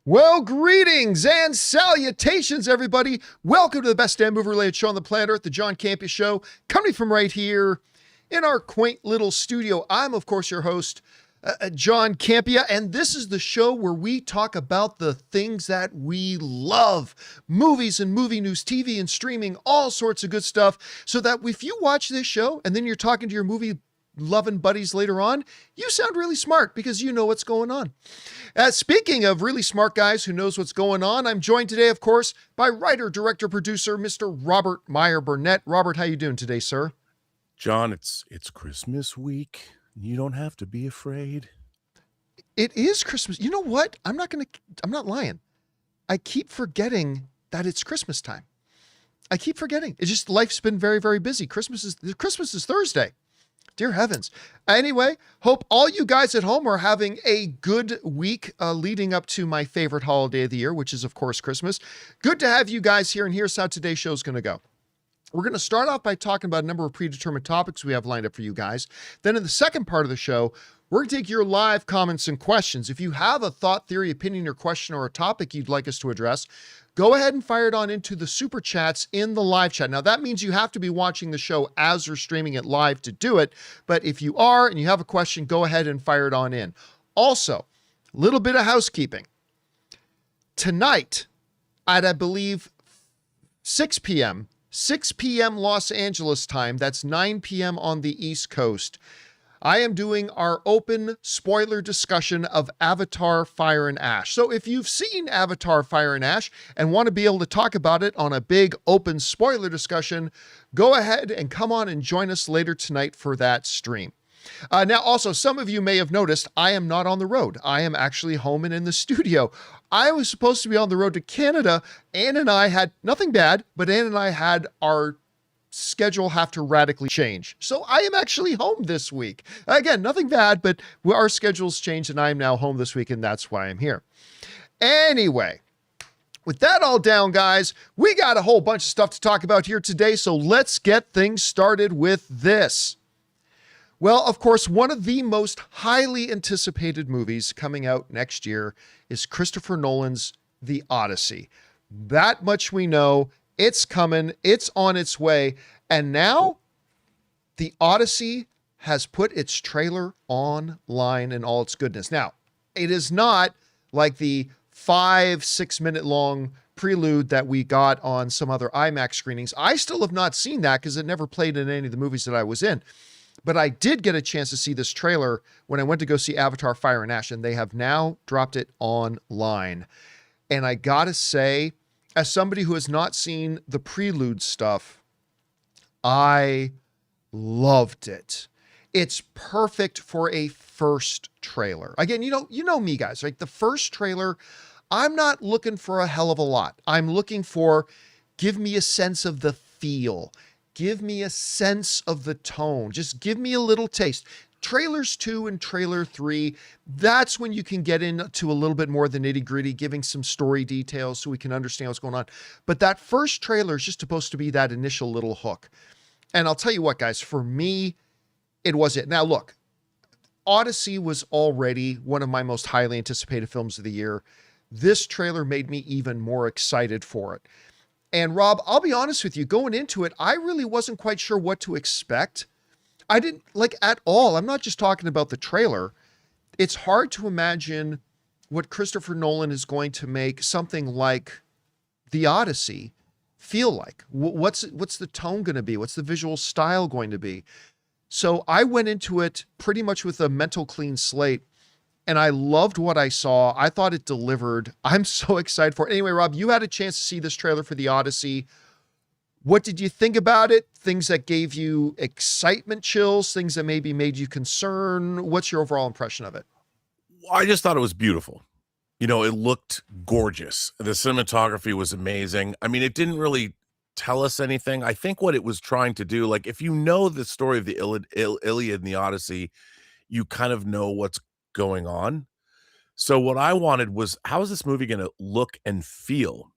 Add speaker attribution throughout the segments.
Speaker 1: Well, greetings and salutations, everybody. Welcome to the best damn movie-related show on the planet Earth, the John Campea Show, coming from right here in our quaint little studio. I'm, of course, your host, John Campea, and this is the show where we talk about the things that we love. Movies and movie news, TV and streaming, all sorts of good stuff, so that if you watch this show and then you're talking to your movie loving buddies later on, you sound really smart because you know what's going on. Speaking of really smart guys who knows what's going on, I'm joined today, of course, by writer, director, producer, Mr. Robert Meyer Burnett. Robert, how you doing today, sir?
Speaker 2: John, it's Christmas week. You don't have to be afraid.
Speaker 1: It is Christmas. You know what? I'm not lying. I keep forgetting that it's Christmas time. I keep forgetting. It's just life's been very, very busy. Christmas is Thursday. Dear heavens. Anyway, hope all you guys at home are having a good week leading up to my favorite holiday of the year, which is, of course, Christmas. Good to have you guys here, and here's how today's show is going to go. We're going to start off by talking about a number of predetermined topics we have lined up for you guys. Then in the second part of the show, we're going to take your live comments and questions. If you have a thought, theory, opinion, or question, or a topic you'd like us to address, go ahead and fire it on into the super chats in the live chat. Now, that means you have to be watching the show as we're streaming it live to do it. But if you are and you have a question, go ahead and fire it on in. Also, a little bit of housekeeping. Tonight, at, I believe, 6 p.m. Los Angeles time, that's 9 p.m. on the East Coast, I am doing our open spoiler discussion of Avatar Fire and Ash. So if you've seen Avatar Fire and Ash and want to be able to talk about it on a big open spoiler discussion, go ahead and come on and join us later tonight for that stream. Now, also, some of you may have noticed I am not on the road. I am actually home and in the studio. I was supposed to be on the road to Canada. Ann and I had nothing bad, but Ann and I had our schedule have to radically change. So I am actually home this week. Again, nothing bad, but our schedules changed and I am now home this week, and that's why I'm here. Anyway, with that all down, guys, we got a whole bunch of stuff to talk about here today, so let's get things started with this. Well, of course, one of the most highly anticipated movies coming out next year is Christopher Nolan's The Odyssey. That much we know. It's coming. It's on its way. And now The Odyssey has put its trailer online in all its goodness. Now, it is not like the 5-6 minute long prelude that we got on some other IMAX screenings. I still have not seen that because it never played in any of the movies that I was in. But I did get a chance to see this trailer when I went to go see Avatar Fire and Ash, and they have now dropped it online. And I gotta say, as somebody who has not seen the prelude stuff, I loved it. It's perfect for a first trailer. Again, you know me, guys, right? The first trailer, I'm not looking for a hell of a lot. I'm looking for, give me a sense of the feel. Give me a sense of the tone. Just give me a little taste. Trailers 2 and trailer 3, that's when you can get into a little bit more of the nitty gritty, giving some story details so we can understand what's going on. But that first trailer is just supposed to be that initial little hook. And I'll tell you what, guys, for me, it was it. Now, look, Odyssey was already one of my most highly anticipated films of the year. This trailer made me even more excited for it. And Rob, I'll be honest with you, going into it, I really wasn't quite sure what to expect. I didn't like at all. I'm not just talking about the trailer. It's hard to imagine what Christopher Nolan is going to make something like The Odyssey feel like. What's the tone going to be? What's the visual style going to be? So I went into it pretty much with a mental clean slate, and I loved what I saw. I thought it delivered. I'm so excited for it. Anyway, Rob, you had a chance to see this trailer for The Odyssey. What did you think about it? Things that gave you excitement chills, things that maybe made you concerned. What's your overall impression of it?
Speaker 2: I just thought it was beautiful. You know, it looked gorgeous. The cinematography was amazing. I mean, it didn't really tell us anything. I think what it was trying to do, like, if you know the story of the Iliad and the Odyssey, you kind of know what's going on. So what I wanted was, how is this movie going to look and feel?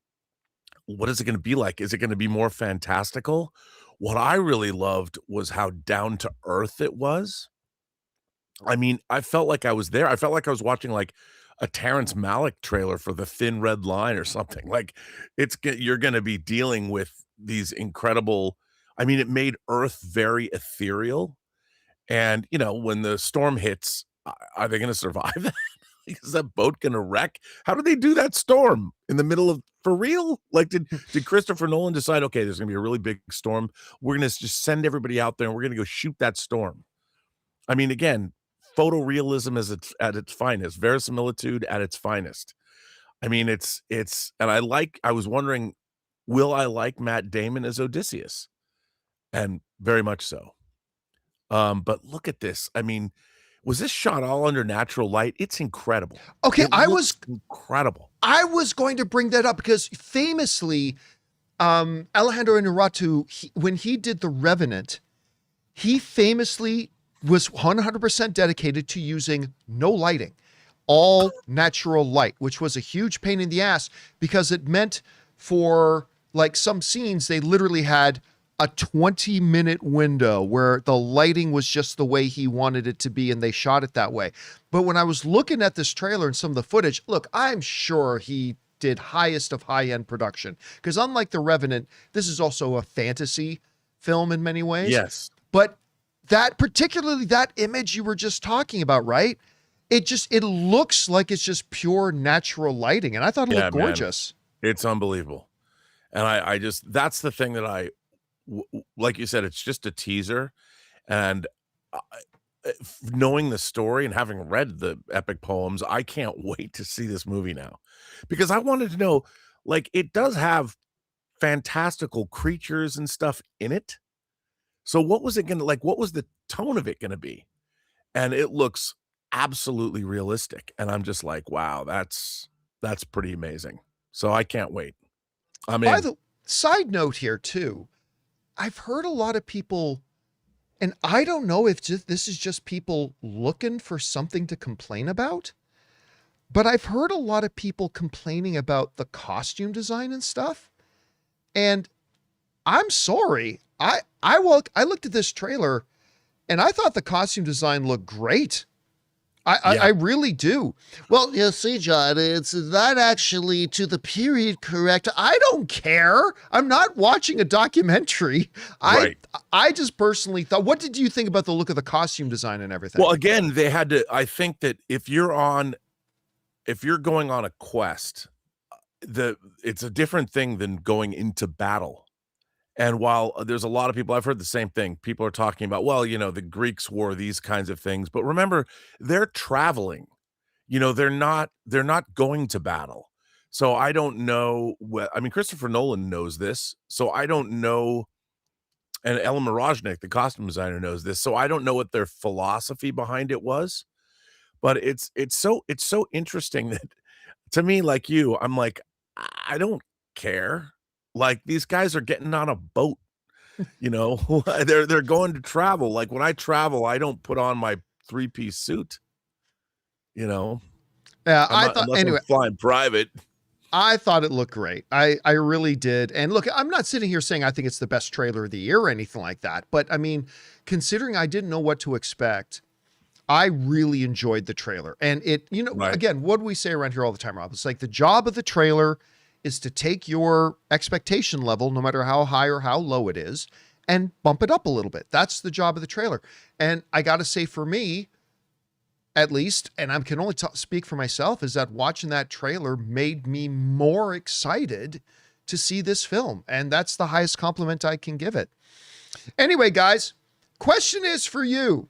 Speaker 2: What is it going to be like? Is it going to be more fantastical? What I really loved was how down to earth it was. I mean, I felt like I was there. I felt like I was watching like a Terrence Malick trailer for The Thin Red Line or something. Like you're going to be dealing with these incredible. I mean, it made Earth very ethereal, and when the storm hits, are they going to survive that? Is that boat going to wreck? How did they do that storm in the middle of for real? Like, did Christopher Nolan decide, okay, there's going to be a really big storm. We're going to just send everybody out there and we're going to go shoot that storm. I mean, again, photorealism is at its finest, verisimilitude at its finest. I mean, and I was wondering, will I like Matt Damon as Odysseus? And very much so. But look at this. I mean, was this shot all under natural light? It's incredible.
Speaker 1: Okay,
Speaker 2: I was incredible.
Speaker 1: I was going to bring that up because famously, Alejandro Inarritu, when he did The Revenant, he famously was 100% dedicated to using no lighting, all natural light, which was a huge pain in the ass because it meant for like some scenes, they literally had a 20-minute window where the lighting was just the way he wanted it to be, and they shot it that way. But when I was looking at this trailer and some of the footage, look, I'm sure he did highest of high-end production because unlike The Revenant, this is also a fantasy film in many ways.
Speaker 2: Yes.
Speaker 1: But particularly that image you were just talking about, right? It looks like it's just pure natural lighting. And I thought it looked gorgeous.
Speaker 2: Man, it's unbelievable. And I just, that's the thing that like you said, it's just a teaser. And knowing the story and having read the epic poems, I can't wait to see this movie now because I wanted to know, like, it does have fantastical creatures and stuff in it. So what was it going to like? What was the tone of it going to be? And it looks absolutely realistic. And I'm just like, wow, that's pretty amazing. So I can't wait. I mean,
Speaker 1: by the side note here too, I've heard a lot of people, and I don't know if this is just people looking for something to complain about, but I've heard a lot of people complaining about the costume design and stuff. And I'm sorry. I looked at this trailer and I thought the costume design looked great. I really do. Well, you see, John, it's not actually to the period correct. I don't care. I'm not watching a documentary.
Speaker 2: Right.
Speaker 1: I just personally thought, what did you think about the look of the costume design and everything?
Speaker 2: Well, again, they had to, I think that if you're going on a quest, it's a different thing than going into battle. And while there's a lot of people, I've heard the same thing. People are talking about, well, the Greeks wore these kinds of things, but remember, they're traveling. They're not going to battle. So I don't know I mean, Christopher Nolan knows this, so I don't know, and Ellen Mirojnick, the costume designer, knows this, so I don't know what their philosophy behind it was. But it's so interesting that to me, like you, I'm like, I don't care. Like these guys are getting on a boat, they're going to travel. Like when I travel, I don't put on my 3-piece suit,
Speaker 1: Yeah, anyway,
Speaker 2: I'm flying private.
Speaker 1: I thought it looked great. I really did. And look, I'm not sitting here saying I think it's the best trailer of the year or anything like that. But I mean, considering I didn't know what to expect, I really enjoyed the trailer. And it,
Speaker 2: Right.
Speaker 1: Again, what do we say around here all the time, Rob? It's like the job of the trailer is to take your expectation level, no matter how high or how low it is, and bump it up a little bit. That's the job of the trailer. And I got to say, for me, at least, and I can only speak for myself, is that watching that trailer made me more excited to see this film. And that's the highest compliment I can give it. Anyway, guys, question is for you.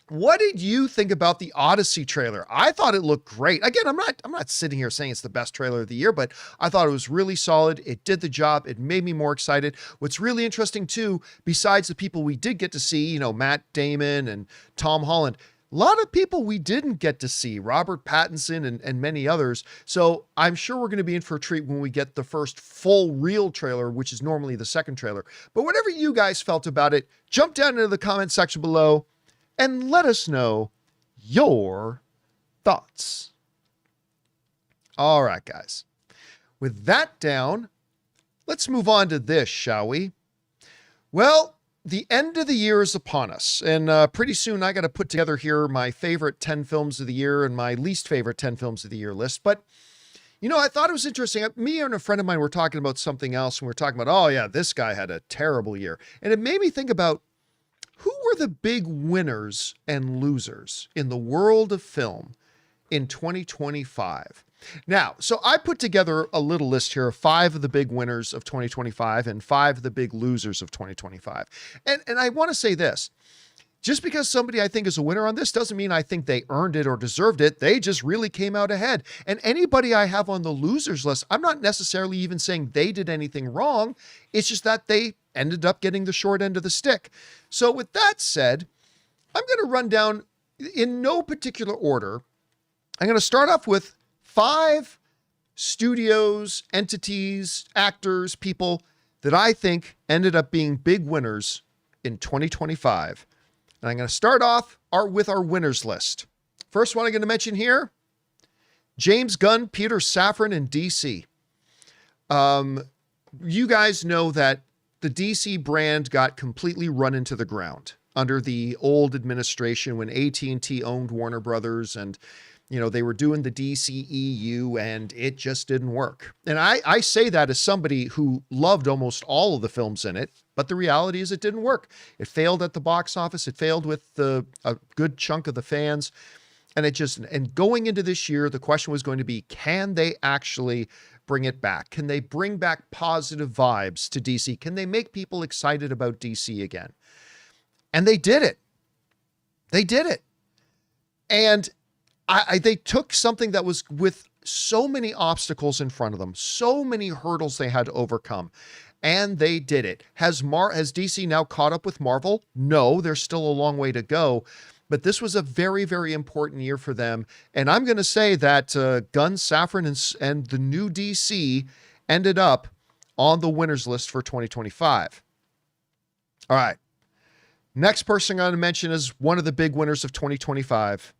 Speaker 1: What did you think about the Odyssey trailer? I thought it looked great. Again, I'm not sitting here saying it's the best trailer of the year, but I thought it was really solid. It did the job. It made me more excited. What's really interesting too, besides the people we did get to see, Matt Damon and Tom Holland, a lot of people we didn't get to see, Robert Pattinson and many others. So I'm sure we're going to be in for a treat when we get the first full real trailer, which is normally the second trailer. But whatever you guys felt about it, jump down into the comment section below and let us know your thoughts. All right, guys. With that down, let's move on to this, shall we? Well, the end of the year is upon us, and pretty soon I got to put together here my favorite 10 films of the year and my least favorite 10 films of the year list. But, I thought it was interesting. Me and a friend of mine were talking about something else, and we were talking about, oh yeah, this guy had a terrible year. And it made me think about who were the big winners and losers in the world of film in 2025. Now, so I put together a little list here of 5 of the big winners of 2025 and 5 of the big losers of 2025. And I want to say this, just because somebody I think is a winner on this doesn't mean I think they earned it or deserved it. They just really came out ahead. And anybody I have on the losers list, I'm not necessarily even saying they did anything wrong. It's just that they ended up getting the short end of the stick. So with that said, I'm going to run down in no particular order. I'm going to start off with 5 studios, entities, actors, people that I think ended up being big winners in 2025. And I'm going to start off with our winners list. First one I'm going to mention here, James Gunn, Peter Safran, and DC. You guys know that the DC brand got completely run into the ground under the old administration when AT&T owned Warner Brothers, and they were doing the DCEU and it just didn't work. And I say that as somebody who loved almost all of the films in it, but the reality is it didn't work. It failed at the box office. It failed with a good chunk of the fans. And going into this year, the question was going to be, can they actually bring it back? Can they bring back positive vibes to DC? Can they make people excited about DC again? And they did it. They did it. And they took something that was with so many obstacles in front of them, so many hurdles they had to overcome, and they did it. Has DC now caught up with Marvel? No, there's still a long way to go, but this was a very, very important year for them. And I'm going to say that Gunn, Safran, and the new DC ended up on the winners list for 2025. All right. Next person I'm going to mention is one of the big winners of 2025.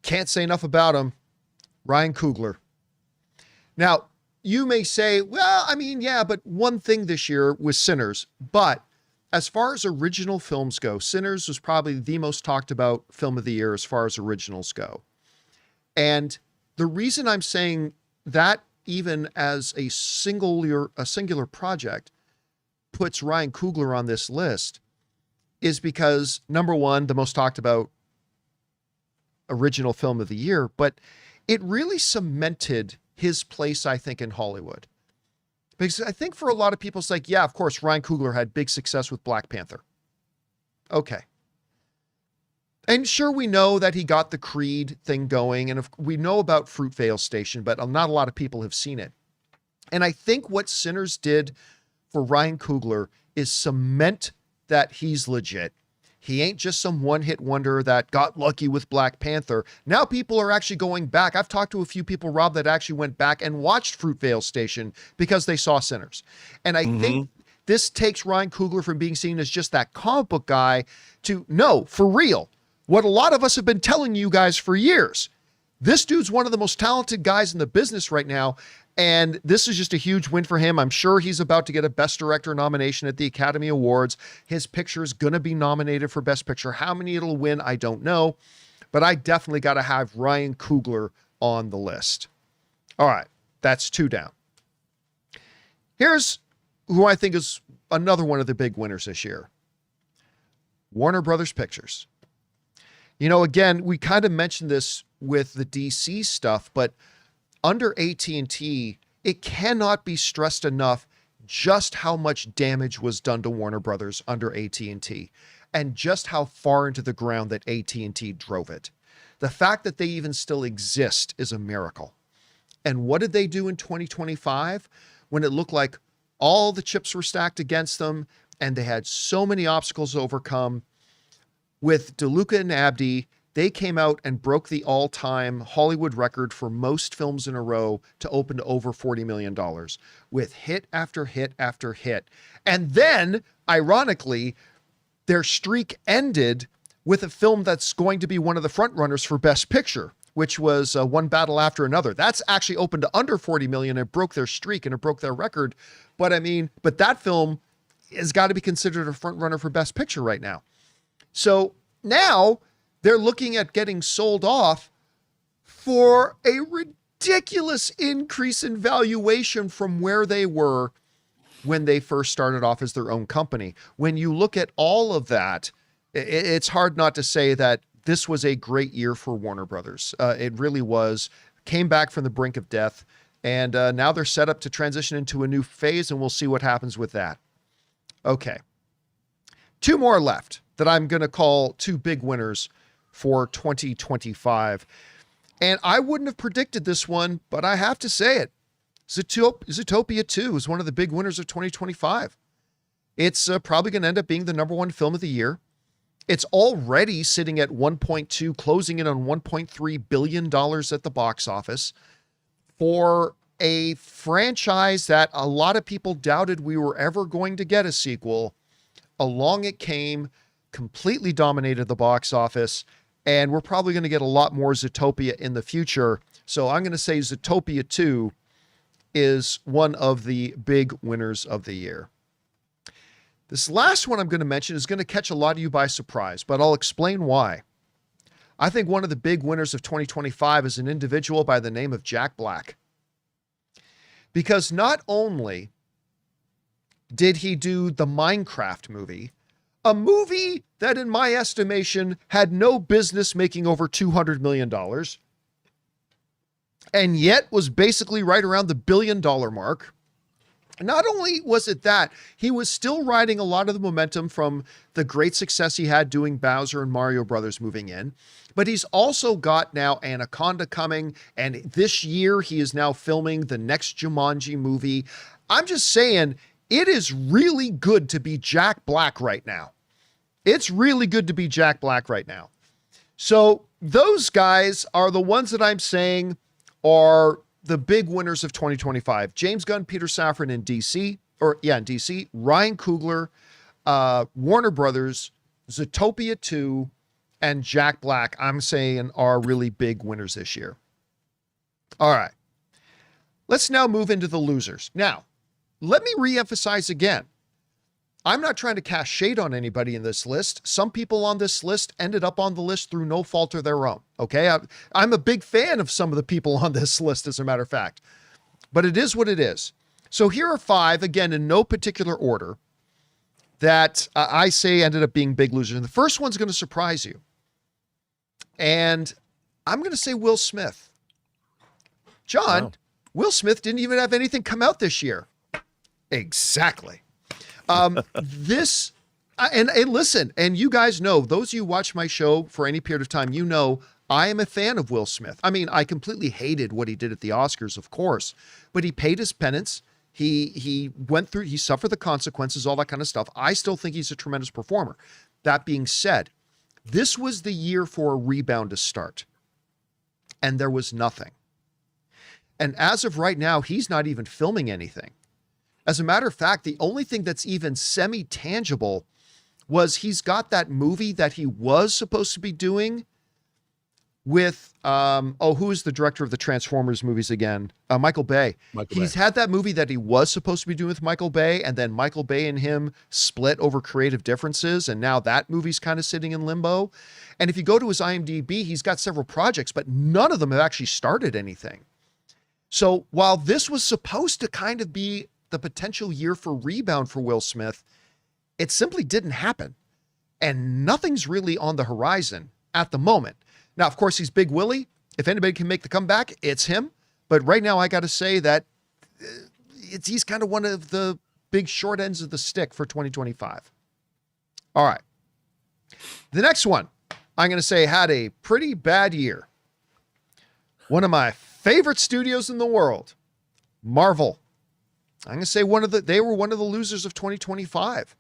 Speaker 1: Can't say enough about him, Ryan Coogler. Now, you may say, well, I mean, yeah, but one thing this year was Sinners. But as far as original films go, Sinners was probably the most talked about film of the year as far as originals go. And the reason I'm saying that, even as a singular project, puts Ryan Coogler on this list is because, number one, the most talked about original film of the year, but it really cemented his place, I think, in Hollywood. Because I think for a lot of people, it's like, yeah, of course, Ryan Coogler had big success with Black Panther. Okay. And sure, we know that he got the Creed thing going, and we know about Fruitvale Station, but not a lot of people have seen it. And I think what Sinners did for Ryan Coogler is cement that he's legit. He ain't just some one-hit wonder that got lucky with Black Panther. Now people are actually going back. I've talked to a few people, Rob, that actually went back and watched Fruitvale Station because they saw Sinners. And I think this takes Ryan Coogler from being seen as just that comic book guy to, no, for real, what a lot of us have been telling you guys for years. This dude's one of the most talented guys in the business right now, and this is just a huge win for him. I'm sure he's about to get a Best Director nomination at the Academy Awards. His picture is going to be nominated for Best Picture. How many it'll win, I don't know, but I definitely got to have Ryan Coogler on the list. All right, that's 2 down. Here's who I think is another one of the big winners this year. Warner Brothers Pictures. Again, we kind of mentioned this with the DC stuff, but under AT&T, it cannot be stressed enough just how much damage was done to Warner Brothers under AT&T and just how far into the ground that AT&T drove it. The fact that they even still exist is a miracle. And what did they do in 2025 when it looked like all the chips were stacked against them and they had so many obstacles to overcome? With DeLuca and Abdi, they came out and broke the all-time Hollywood record for most films in a row to open to over $40 million with hit after hit after hit. And then, ironically, their streak ended with a film that's going to be one of the frontrunners for Best Picture, which was One Battle After Another. That's actually opened to under $40 million and broke their streak and it broke their record. But that film has got to be considered a front runner for Best Picture right now. So now they're looking at getting sold off for a ridiculous increase in valuation from where they were when they first started off as their own company. When you look at all of that, it's hard not to say that this was a great year for Warner Brothers. It really was. Came back from the brink of death, and now they're set up to transition into a new phase, and we'll see what happens with that. Okay. 2 more left that I'm going to call 2 big winners for 2025. And I wouldn't have predicted this one, but I have to say it. Zootopia 2 is one of the big winners of 2025. It's probably going to end up being the #1 film of the year. It's already sitting at 1.2, closing in on $1.3 billion at the box office for a franchise that a lot of people doubted we were ever going to get a sequel. Along it came, completely dominated the box office, and we're probably going to get a lot more Zootopia in the future. So I'm going to say Zootopia 2 is one of the big winners of the year. This last one I'm going to mention is going to catch a lot of you by surprise, but I'll explain why. I think one of the big winners of 2025 is an individual by the name of Jack Black. Because not only did he do the Minecraft movie, a movie that in my estimation had no business making over $200 million, and yet was basically right around the $1 billion mark. Not only was it that, he was still riding a lot of the momentum from the great success he had doing Bowser and Mario Brothers moving in, but he's also got now Anaconda coming, and this year he is now filming the next Jumanji movie. I'm just saying, it is really good to be Jack Black right now. It's really good to be Jack Black right now. So those guys are the ones that I'm saying are the big winners of 2025. James Gunn, Peter Safran in DC, in DC, Ryan Coogler, Warner Brothers, Zootopia 2, and Jack Black, I'm saying, are really big winners this year. All right. Let's now move into the losers. Now, let me reemphasize again. I'm not trying to cast shade on anybody in this list. Some people on this list ended up on the list through no fault of their own. Okay. I'm a big fan of some of the people on this list, as a matter of fact, but it is what it is. So here are 5, again, in no particular order, that I say ended up being big losers. And the first one's going to surprise you. And I'm going to say Will Smith. John, wow. Will Smith didn't even have anything come out this year. Exactly. And listen, and you guys know, those of you who watch my show for any period of time, you know, I am a fan of Will Smith. I mean, I completely hated what he did at the Oscars, of course, but he paid his penance. He went through, he suffered the consequences, all that kind of stuff. I still think he's a tremendous performer. That being said, this was the year for a rebound to start, and there was nothing. And as of right now, he's not even filming anything. As a matter of fact, the only thing that's even semi-tangible was he's got that movie that he was supposed to be doing with, who is the director of the Transformers movies again? Michael Bay. He's had that movie that he was supposed to be doing with Michael Bay, and then Michael Bay and him split over creative differences, and now that movie's kind of sitting in limbo. And if you go to his IMDb, he's got several projects, but none of them have actually started anything. So while this was supposed to kind of be the potential year for rebound for Will Smith, it simply didn't happen. And nothing's really on the horizon at the moment. Now, of course, he's Big Willie. If anybody can make the comeback, it's him. But right now, I got to say that he's kind of one of the big short ends of the stick for 2025. All right. The next one, I'm going to say, had a pretty bad year. One of my favorite studios in the world, Marvel. I'm going to say they were one of the losers of 2025.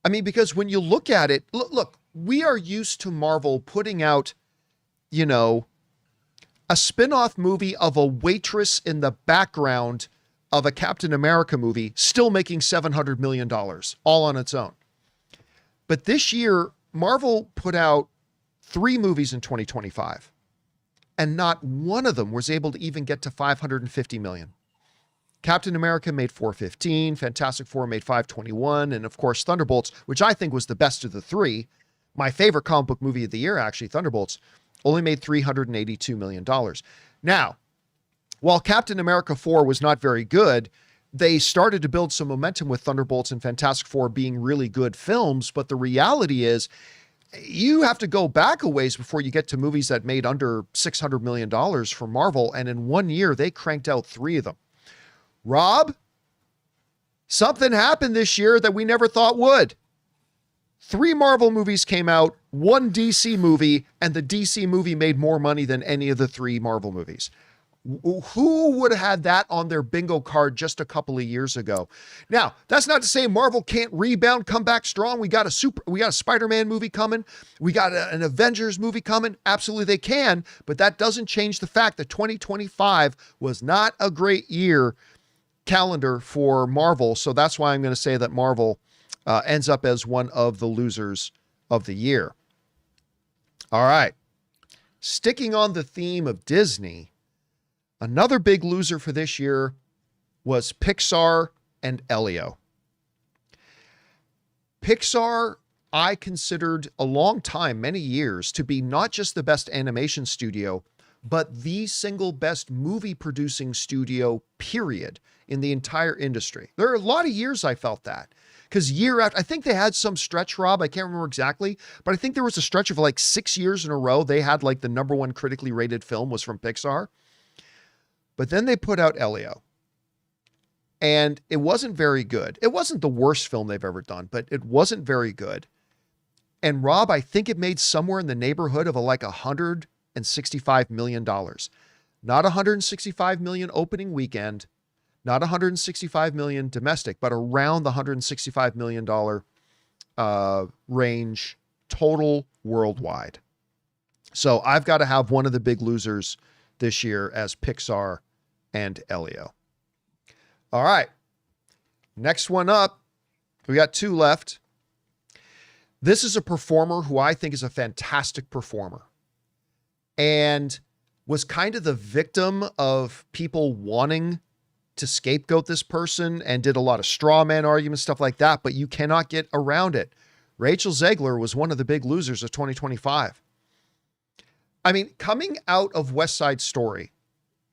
Speaker 1: I mean, because when you look at it, look, we are used to Marvel putting out, a spin-off movie of a waitress in the background of a Captain America movie, still making $700 million all on its own. But this year, Marvel put out 3 movies in 2025, and not one of them was able to even get to $550 million. Captain America made 415, Fantastic Four made 521, and of course Thunderbolts, which I think was the best of the three, my favorite comic book movie of the year, actually, Thunderbolts, only made $382 million. Now, while Captain America 4 was not very good, they started to build some momentum with Thunderbolts and Fantastic Four being really good films, but the reality is you have to go back a ways before you get to movies that made under $600 million for Marvel, and in 1 year, they cranked out 3 of them. Rob, something happened this year that we never thought would. 3 Marvel movies came out, 1 DC movie, and the DC movie made more money than any of the 3 Marvel movies. Who would have had that on their bingo card just a couple of years ago? Now, that's not to say Marvel can't rebound, come back strong. We got a Spider-Man movie coming. We got an Avengers movie coming. Absolutely they can, but that doesn't change the fact that 2025 was not a great year calendar for Marvel. So that's why I'm going to say that Marvel ends up as one of the losers of the year. All right. Sticking on the theme of Disney, another big loser for this year was Pixar and Elio. Pixar, I considered a long time, many years, to be not just the best animation studio, but the single best movie producing studio, period, in the entire industry. There are a lot of years I felt that. Because year after, I think they had some stretch, Rob, I can't remember exactly, but I think there was a stretch of like 6 years in a row. They had like the #1 critically rated film was from Pixar. But then they put out Elio. And it wasn't very good. It wasn't the worst film they've ever done, but it wasn't very good. And Rob, I think it made somewhere in the neighborhood of like $165 million. Not $165 million opening weekend, not $165 million domestic, but around the $165 million range total worldwide. So I've got to have one of the big losers this year as Pixar and Elio. All right. Next one up. We got 2 left. This is a performer who I think is a fantastic performer and was kind of the victim of people wanting to scapegoat this person and did a lot of straw man arguments, stuff like that, but you cannot get around it. Rachel Zegler was one of the big losers of 2025. I mean, coming out of West Side Story,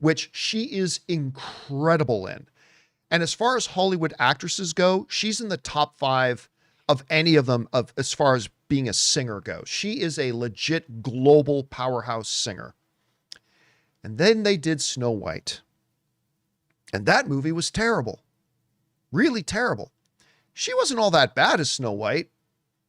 Speaker 1: which she is incredible in, and as far as Hollywood actresses go, she's in the top 5 of any of them as far as being a singer goes. She is a legit global powerhouse singer. And then they did Snow White. And that movie was terrible. Really terrible. She wasn't all that bad as Snow White,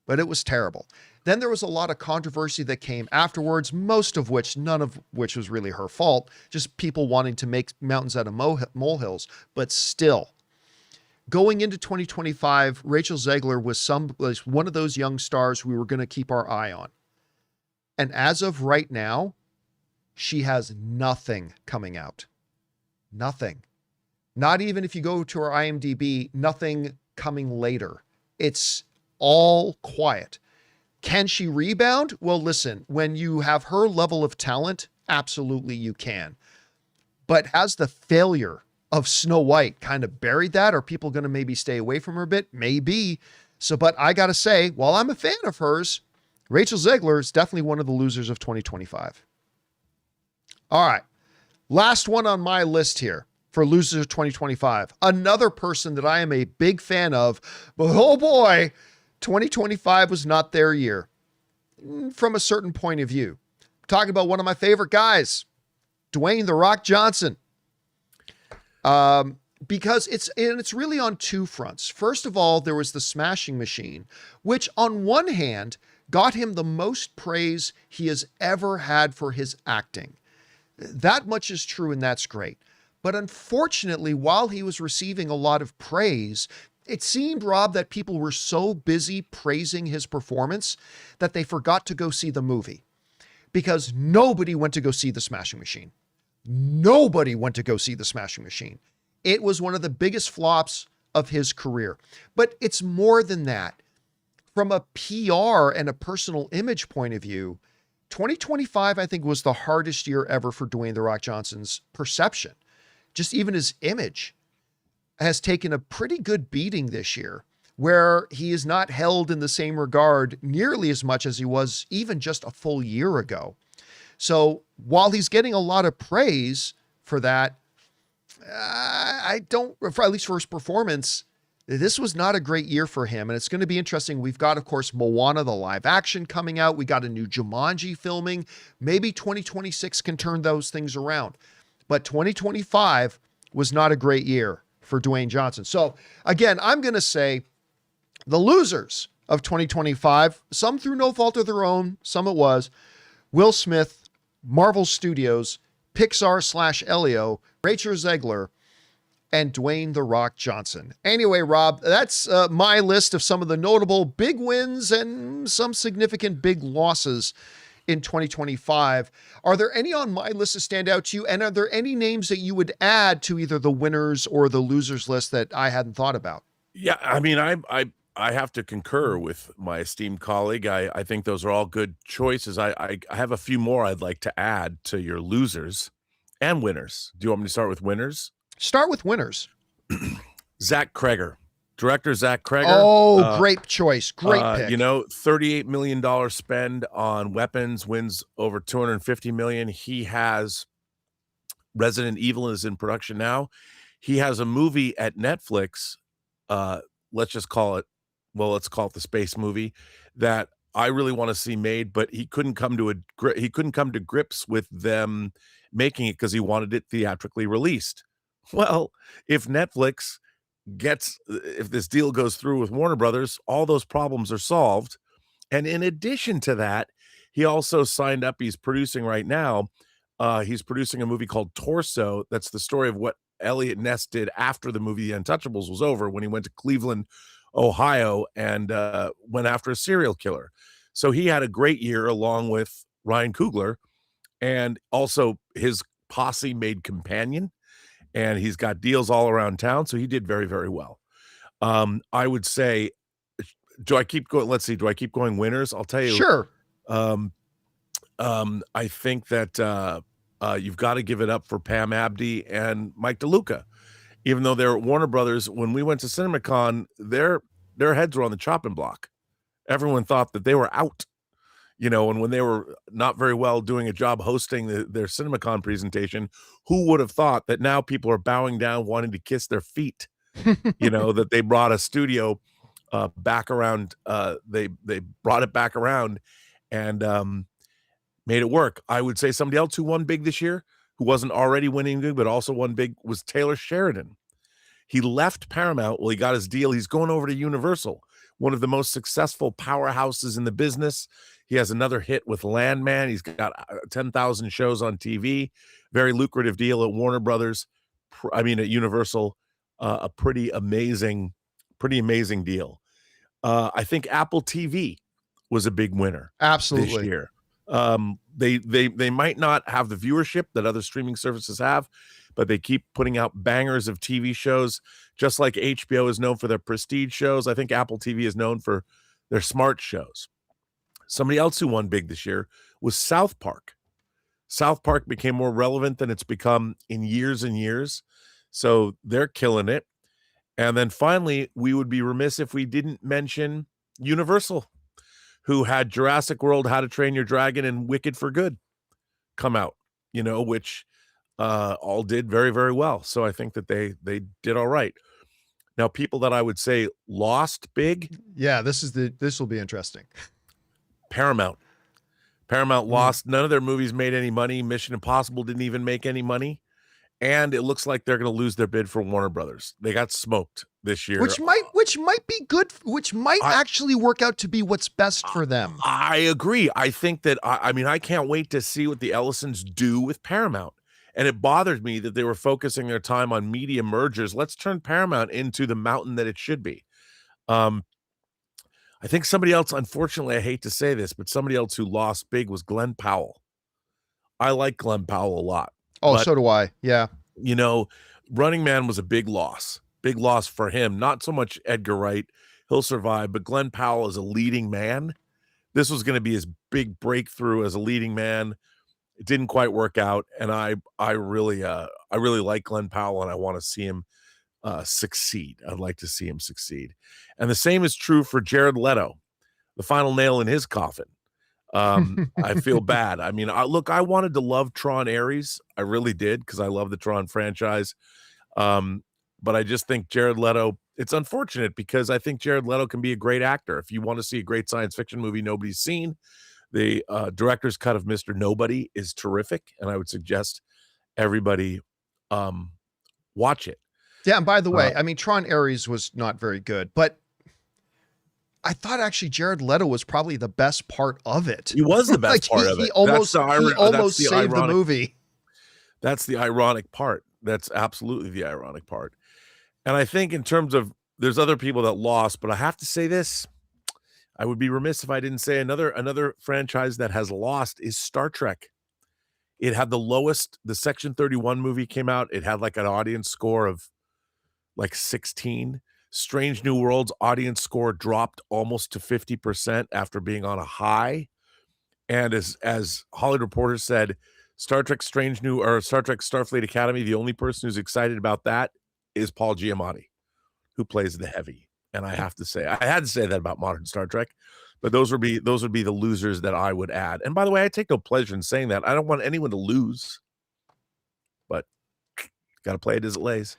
Speaker 1: but it was terrible. Then there was a lot of controversy that came afterwards, none of which was really her fault, just people wanting to make mountains out of molehills. But still, going into 2025, Rachel Zegler was one of those young stars we were going to keep our eye on. And as of right now, she has nothing coming out. Nothing. Not even if you go to her IMDb, nothing coming later. It's all quiet. Can she rebound? Well, listen, when you have her level of talent, absolutely you can. But has the failure of Snow White kind of buried that? Are people going to maybe stay away from her a bit? Maybe. So, but I got to say, while I'm a fan of hers, Rachel Zegler is definitely one of the losers of 2025. All right. Last one on my list here for losers of 2025. Another person that I am a big fan of, but oh boy, 2025 was not their year from a certain point of view. I'm talking about one of my favorite guys, Dwayne "The Rock" Johnson. Because it's really on 2 fronts. First of all, there was the Smashing Machine, which on one hand got him the most praise he has ever had for his acting. That much is true, and that's great. But unfortunately, while he was receiving a lot of praise, it seemed, Rob, that people were so busy praising his performance that they forgot to go see the movie. Because nobody went to go see the Smashing Machine. Nobody went to go see the Smashing Machine. It was one of the biggest flops of his career. But it's more than that. From a PR and a personal image point of view, 2025, I think, was the hardest year ever for Dwayne "The Rock" Johnson's perception. Just even his image. has taken a pretty good beating this year, where he is not held in the same regard nearly as much as he was even just a full year ago. So while he's getting a lot of praise for that, I don't, for at least for his performance, this was not a great year for him. And it's going to be interesting. We've got, of course, Moana, the live action coming out. We got a new Jumanji filming. Maybe 2026 can turn those things around. But 2025 was not a great year for Dwayne Johnson. So again, I'm going to say the losers of 2025, some through no fault of their own, some it was, Will Smith, Marvel Studios, Pixar/Elio, Rachel Zegler, and Dwayne "The Rock" Johnson. Anyway, Rob, that's my list of some of the notable big wins and some significant big losses in 2025. Are there any on my list that stand out to you? And are there any names that you would add to either the winners or the losers list that I hadn't thought about?
Speaker 2: Yeah, I mean, I have to concur with my esteemed colleague. I think those are all good choices. I have a few more I'd like to add to your losers and winners. Do you want me to start with winners?
Speaker 1: Start with winners.
Speaker 2: Zach Kreger, director Zach Kreger.
Speaker 1: Oh, great choice. Great pick.
Speaker 2: You know, $38 million spend on weapons, wins over $250 million. He has Resident Evil is in production now. He has a movie at Netflix. Let's call it the space movie that I really want to see made, but he couldn't come to grips with them making it because he wanted it theatrically released. Well, if this deal goes through with Warner Brothers, all those problems are solved. And in addition to that, he also signed up. He's producing right now. He's producing a movie called Torso. That's the story of what Elliot Ness did after the movie The Untouchables was over, when he went to Cleveland, Ohio, and went after a serial killer. So he had a great year along with Ryan Coogler, and also his posse made Companion, and he's got deals all around town. So he did very, very well. I would say, do I keep going? Let's see. Do I keep going winners? I'll tell you.
Speaker 1: Sure.
Speaker 2: I think that you've got to give it up for Pam Abdi and Mike DeLuca. Even though they're Warner Brothers, when we went to CinemaCon, their heads were on the chopping block. Everyone thought that they were out, and when they were not very well doing a job hosting their CinemaCon presentation, who would have thought that now people are bowing down, wanting to kiss their feet, that they brought a studio back around. They brought it back around and made it work. I would say somebody else who won big this year, who wasn't already winning big, but also won big, was Taylor Sheridan. He left Paramount. Well, he got his deal. He's going over to Universal, one of the most successful powerhouses in the business. He has another hit with Landman. He's got 10,000 shows on TV, very lucrative deal at Warner Brothers. At Universal, a pretty amazing deal. I think Apple TV was a big winner.
Speaker 1: Absolutely.
Speaker 2: This year. They might not have the viewership that other streaming services have, but they keep putting out bangers of TV shows, just like HBO is known for their prestige shows. I think Apple TV is known for their smart shows. Somebody else who won big this year was South Park. South Park became more relevant than it's become in years and years. So they're killing it. And then finally, we would be remiss if we didn't mention Universal, who had Jurassic World, How to Train Your Dragon, and Wicked for Good come out, which all did very, very well. So I think that they did all right. Now, people that I would say lost big.
Speaker 1: Yeah, this will be interesting.
Speaker 2: Paramount lost. None of their movies made any money. Mission Impossible didn't even make any money. And it looks like they're going to lose their bid for Warner Brothers. They got smoked this year.
Speaker 1: Which might be good, which might actually work out to be what's best for them.
Speaker 2: I agree. I think that, I can't wait to see what the Ellisons do with Paramount. And it bothered me that they were focusing their time on media mergers. Let's turn Paramount into the mountain that it should be. I think somebody else, unfortunately, I hate to say this, but somebody else who lost big was Glenn Powell. I like Glenn Powell a lot.
Speaker 1: Oh, so do I. Yeah.
Speaker 2: Running Man was a big loss for him. Not so much Edgar Wright. He'll survive, but Glenn Powell is a leading man. This was going to be his big breakthrough as a leading man. It didn't quite work out. And I really like Glenn Powell, and I want to see him succeed. I'd like to see him succeed. And the same is true for Jared Leto, the final nail in his coffin. I feel bad. I mean, I wanted to love Tron Ares. I really did, because I love the Tron franchise. But I just think Jared Leto, it's unfortunate, because I think Jared Leto can be a great actor. If you want to see a great science fiction movie nobody's seen, the director's cut of Mr. Nobody is terrific, and I would suggest everybody watch it.
Speaker 1: Yeah, and by the way, I mean, Tron Ares was not very good, but I thought actually Jared Leto was probably the best part of it.
Speaker 2: He was the best part of it.
Speaker 1: He almost saved the movie.
Speaker 2: That's the ironic part. That's absolutely the ironic part. And I think in terms of, there's other people that lost, but I have to say this, I would be remiss if I didn't say another franchise that has lost is Star Trek. It had the lowest, the Section 31 movie came out. It had like an audience score of like 16. Strange New Worlds audience score dropped almost to 50% after being on a high. And as Hollywood Reporter said, Star Trek Starfleet Academy, the only person who's excited about that is Paul Giamatti, who plays the Heavy. And I have to say, I had to say that about modern Star Trek, but those would be the losers that I would add. And by the way, I take no pleasure in saying that. I don't want anyone to lose, but got to play it as it lays.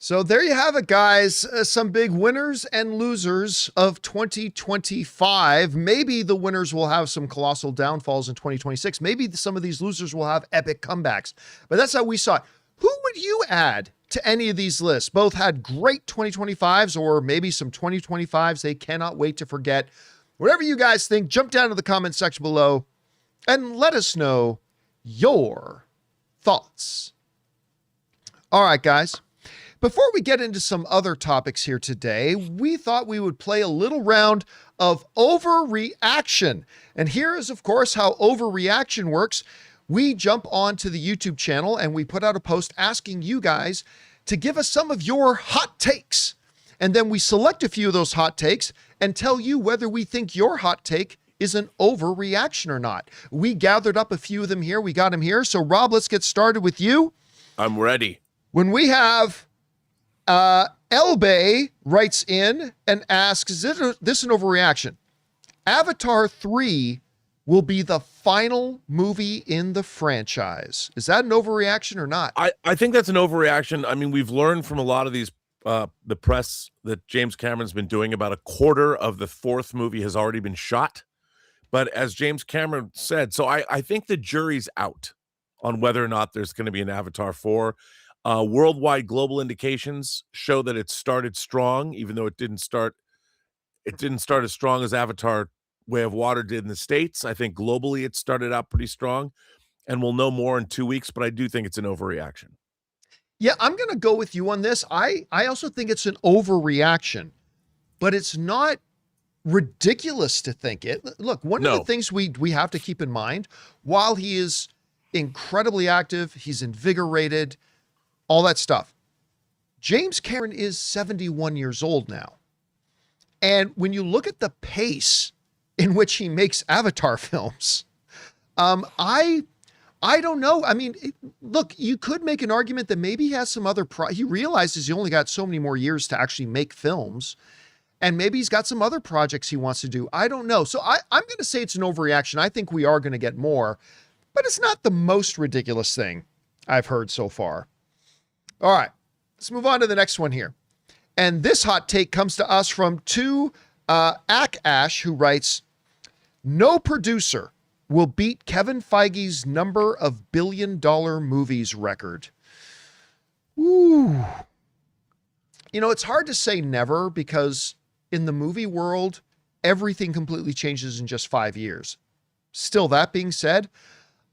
Speaker 1: So there you have it, guys. Some big winners and losers of 2025. Maybe the winners will have some colossal downfalls in 2026. Maybe some of these losers will have epic comebacks. But that's how we saw it. Who would you add to any of these lists? Both had great 2025s, or maybe some 2025s they cannot wait to forget. Whatever you guys think, jump down to the comment section below and let us know your thoughts. All right, guys. Before we get into some other topics here today, we thought we would play a little round of Overreaction. And here is, of course, how Overreaction works. We jump onto the YouTube channel and we put out a post asking you guys to give us some of your hot takes. And then we select a few of those hot takes and tell you whether we think your hot take is an overreaction or not. We gathered up a few of them here. We got them here. So, Rob, let's get started with you.
Speaker 2: I'm ready.
Speaker 1: When we have Elbay writes in and asks, is this an overreaction? Avatar 3 will be the final movie in the franchise. Is that an overreaction or not?
Speaker 2: I think that's an overreaction. I mean, we've learned from a lot of these, the press that James Cameron's been doing, about a quarter of the fourth movie has already been shot. But as James Cameron said, so I think the jury's out on whether or not there's going to be an Avatar 4. Worldwide global indications show that it started strong, even though it didn't start as strong as Avatar Way of Water did in the States. I think globally it started out pretty strong, and we'll know more in 2 weeks, but I do think it's an overreaction.
Speaker 1: Yeah, I'm going to go with you on this. I also think it's an overreaction, but it's not ridiculous to think it. Look, one of the things we have to keep in mind, while he is incredibly active, he's invigorated, all that stuff, James Cameron is 71 years old now. And when you look at the pace in which he makes Avatar films, I don't know. I mean, look, you could make an argument that maybe he has some other, he realizes he only got so many more years to actually make films, and maybe he's got some other projects he wants to do. I don't know. So I'm going to say it's an overreaction. I think we are going to get more, but it's not the most ridiculous thing I've heard so far. All right, let's move on to the next one here. And this hot take comes to us from Ash, who writes, no producer will beat Kevin Feige's number of billion-dollar movies record. Ooh. You know, it's hard to say never, because in the movie world, everything completely changes in just 5 years. Still, that being said,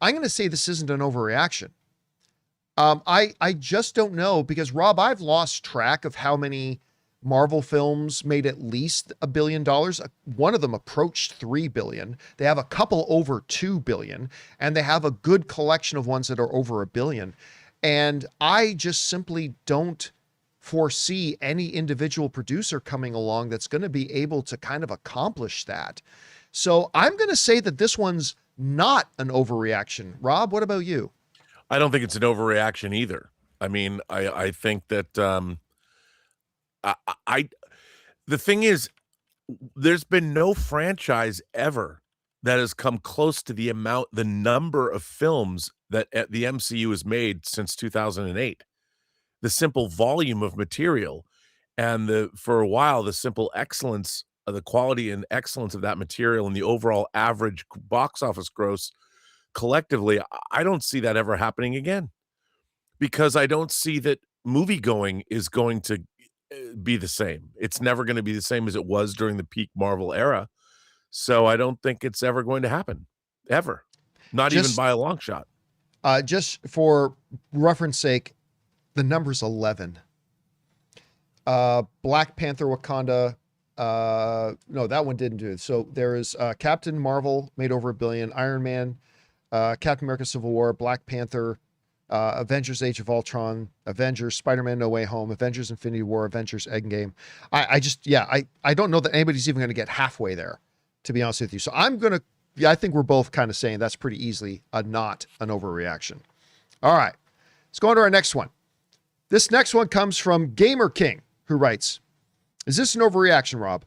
Speaker 1: I'm going to say this isn't an overreaction. I just don't know, because, Rob, I've lost track of how many Marvel films made at least $1 billion. One of them approached $3 billion. They have a couple over $2 billion, and they have a good collection of ones that are over $1 billion. And I just simply don't foresee any individual producer coming along that's going to be able to kind of accomplish that. So I'm going to say that this one's not an overreaction. Rob, what about you?
Speaker 2: I don't think it's an overreaction either. I mean, I think that I the thing is, there's been no franchise ever that has come close to the number of films that the MCU has made since 2008. The simple volume of material and for a while, the simple excellence of the quality and excellence of that material and the overall average box office gross collectively, I don't see that ever happening again because I don't see that movie going is going to be the same. It's never going to be the same as it was during the peak Marvel era. So I don't think it's ever going to happen ever, not even
Speaker 1: Just
Speaker 2: by a long shot.
Speaker 1: just for reference sake, the number's 11. Black Panther Wakanda. No, that one didn't do it. So there is Captain Marvel made over $1 billion, Iron Man, Captain America Civil War, Black Panther, Avengers Age of Ultron, Avengers, Spider-Man No Way Home, Avengers Infinity War, Avengers Endgame. I don't know that anybody's even going to get halfway there, to be honest with you. So I think we're both kind of saying that's pretty easily not an overreaction. All right, let's go on to our next one. This next one comes from Gamer King, who writes, is this an overreaction, Rob?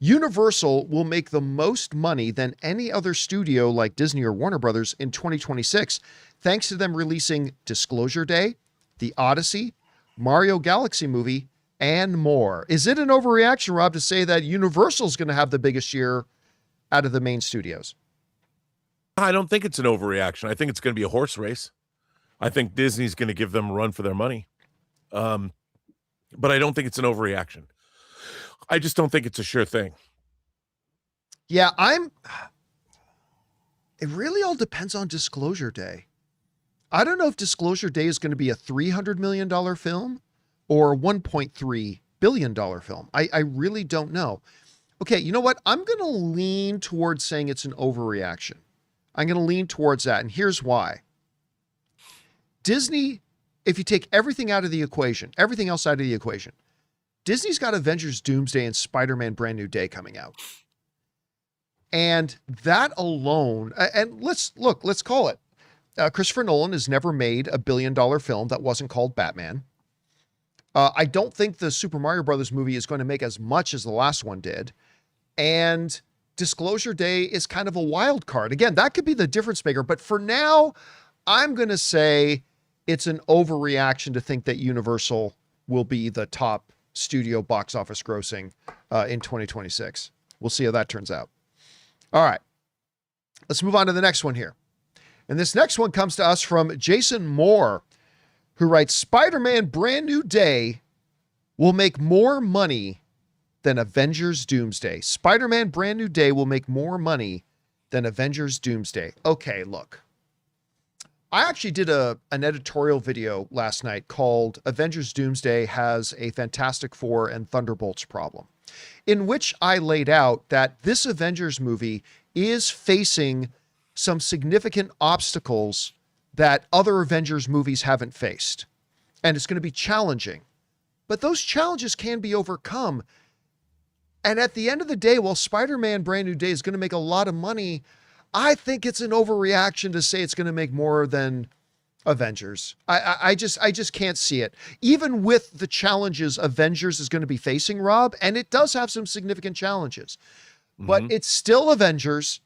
Speaker 1: Universal will make the most money than any other studio like Disney or Warner Brothers in 2026, thanks to them releasing Disclosure Day, The Odyssey, Mario Galaxy Movie, and more. Is it an overreaction, Rob, to say that Universal is going to have the biggest year out of the main studios?
Speaker 2: I don't think it's an overreaction. I think it's going to be a horse race. I think Disney's going to give them a run for their money. But I don't think it's an overreaction. I just don't think it's a sure thing.
Speaker 1: Yeah, it really all depends on Disclosure Day. I don't know if Disclosure Day is going to be a $300 million film or a $1.3 billion film. I really don't know. Okay, you know what? I'm going to lean towards saying it's an overreaction. I'm going to lean towards that, and here's why. Disney, if you take everything out of the equation, everything else out of the equation, Disney's got Avengers Doomsday and Spider-Man Brand New Day coming out. And that alone, and let's call it. Christopher Nolan has never made a $1 billion film that wasn't called Batman. I don't think the Super Mario Brothers movie is going to make as much as the last one did. And Disclosure Day is kind of a wild card. Again, that could be the difference maker. But for now, I'm going to say it's an overreaction to think that Universal will be the top studio box office grossing in 2026. We'll see how that turns out. All right, let's move on to the next one here. And this next one comes to us from Jason Moore, who writes, Spider-Man Brand New Day will make more money than Avengers Doomsday. Spider-Man Brand New Day will make more money than Avengers Doomsday. Okay, look. I actually did an editorial video last night called Avengers Doomsday Has a Fantastic Four and Thunderbolts Problem, in which I laid out that this Avengers movie is facing some significant obstacles that other Avengers movies haven't faced. And it's going to be challenging. But those challenges can be overcome. And at the end of the day, while Spider-Man Brand New Day is going to make a lot of money, I think it's an overreaction to say it's going to make more than Avengers. I just can't see it. Even with the challenges Avengers is going to be facing, Rob, and it does have some significant challenges, but it's still Avengers.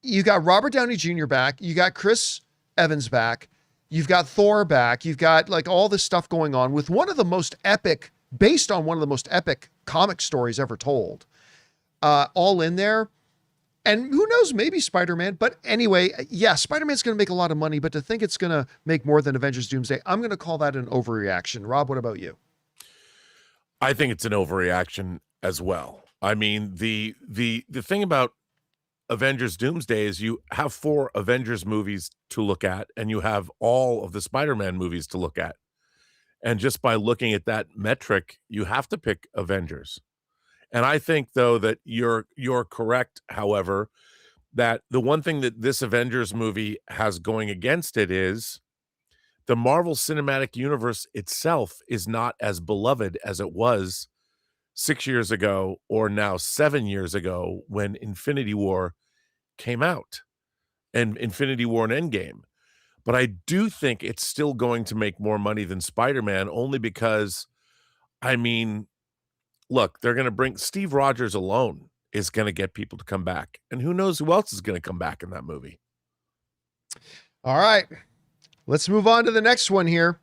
Speaker 1: You got Robert Downey Jr. back. You got Chris Evans back. You've got Thor back. You've got like all this stuff going on with one of the most epic, based on one of the most epic comic stories ever told, all in there. And who knows, maybe Spider-Man. But anyway, yeah, Spider-Man's going to make a lot of money, but to think it's going to make more than Avengers Doomsday, I'm going to call that an overreaction. Rob, what about you?
Speaker 2: I think it's an overreaction as well. I mean, the thing about Avengers Doomsday is you have 4 Avengers movies to look at, and you have all of the Spider-Man movies to look at. And just by looking at that metric, you have to pick Avengers. And I think, though, that you're correct, however, that the one thing that this Avengers movie has going against it is the Marvel Cinematic Universe itself is not as beloved as it was 6 years ago or now 7 years ago when Infinity War came out and Infinity War and Endgame. but I do think it's still going to make more money than Spider-Man only because, I mean, look, they're going to bring Steve Rogers alone is going to get people to come back. And who knows who else is going to come back in that movie.
Speaker 1: All right, let's move on to the next one here.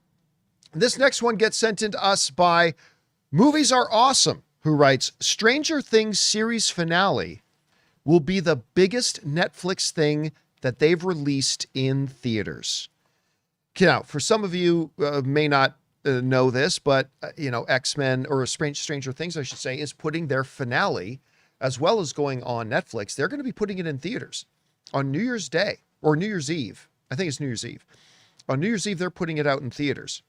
Speaker 1: This next one gets sent in to us by Movies Are Awesome, who writes, Stranger Things series finale will be the biggest Netflix thing that they've released in theaters. Now, for some of you may not know this, but X-Men or Stranger Things, I should say, is putting their finale as well as going on Netflix. They're going to be putting it in theaters on New Year's Day or New Year's Eve. I think it's New Year's Eve. On New Year's Eve, they're putting it out in theaters.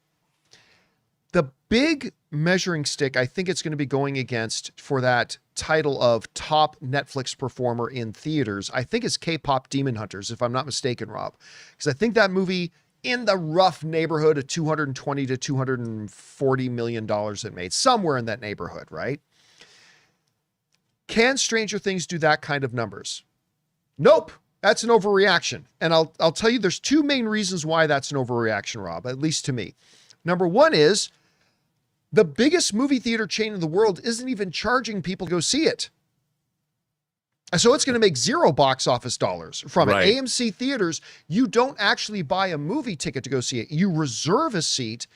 Speaker 1: The big measuring stick I think it's going to be going against for that title of top Netflix performer in theaters, I think is K-pop Demon Hunters, if I'm not mistaken, Rob. Because I think that movie in the rough neighborhood of $220 to $240 million it made, somewhere in that neighborhood, right? Can Stranger Things do that kind of numbers? Nope. That's an overreaction. And I'll tell you there's two main reasons why that's an overreaction, Rob, at least to me. Number one is the biggest movie theater chain in the world isn't even charging people to go see it. So it's going to make zero box office dollars from it. AMC theaters, you don't actually buy a movie ticket to go see it. You reserve a seat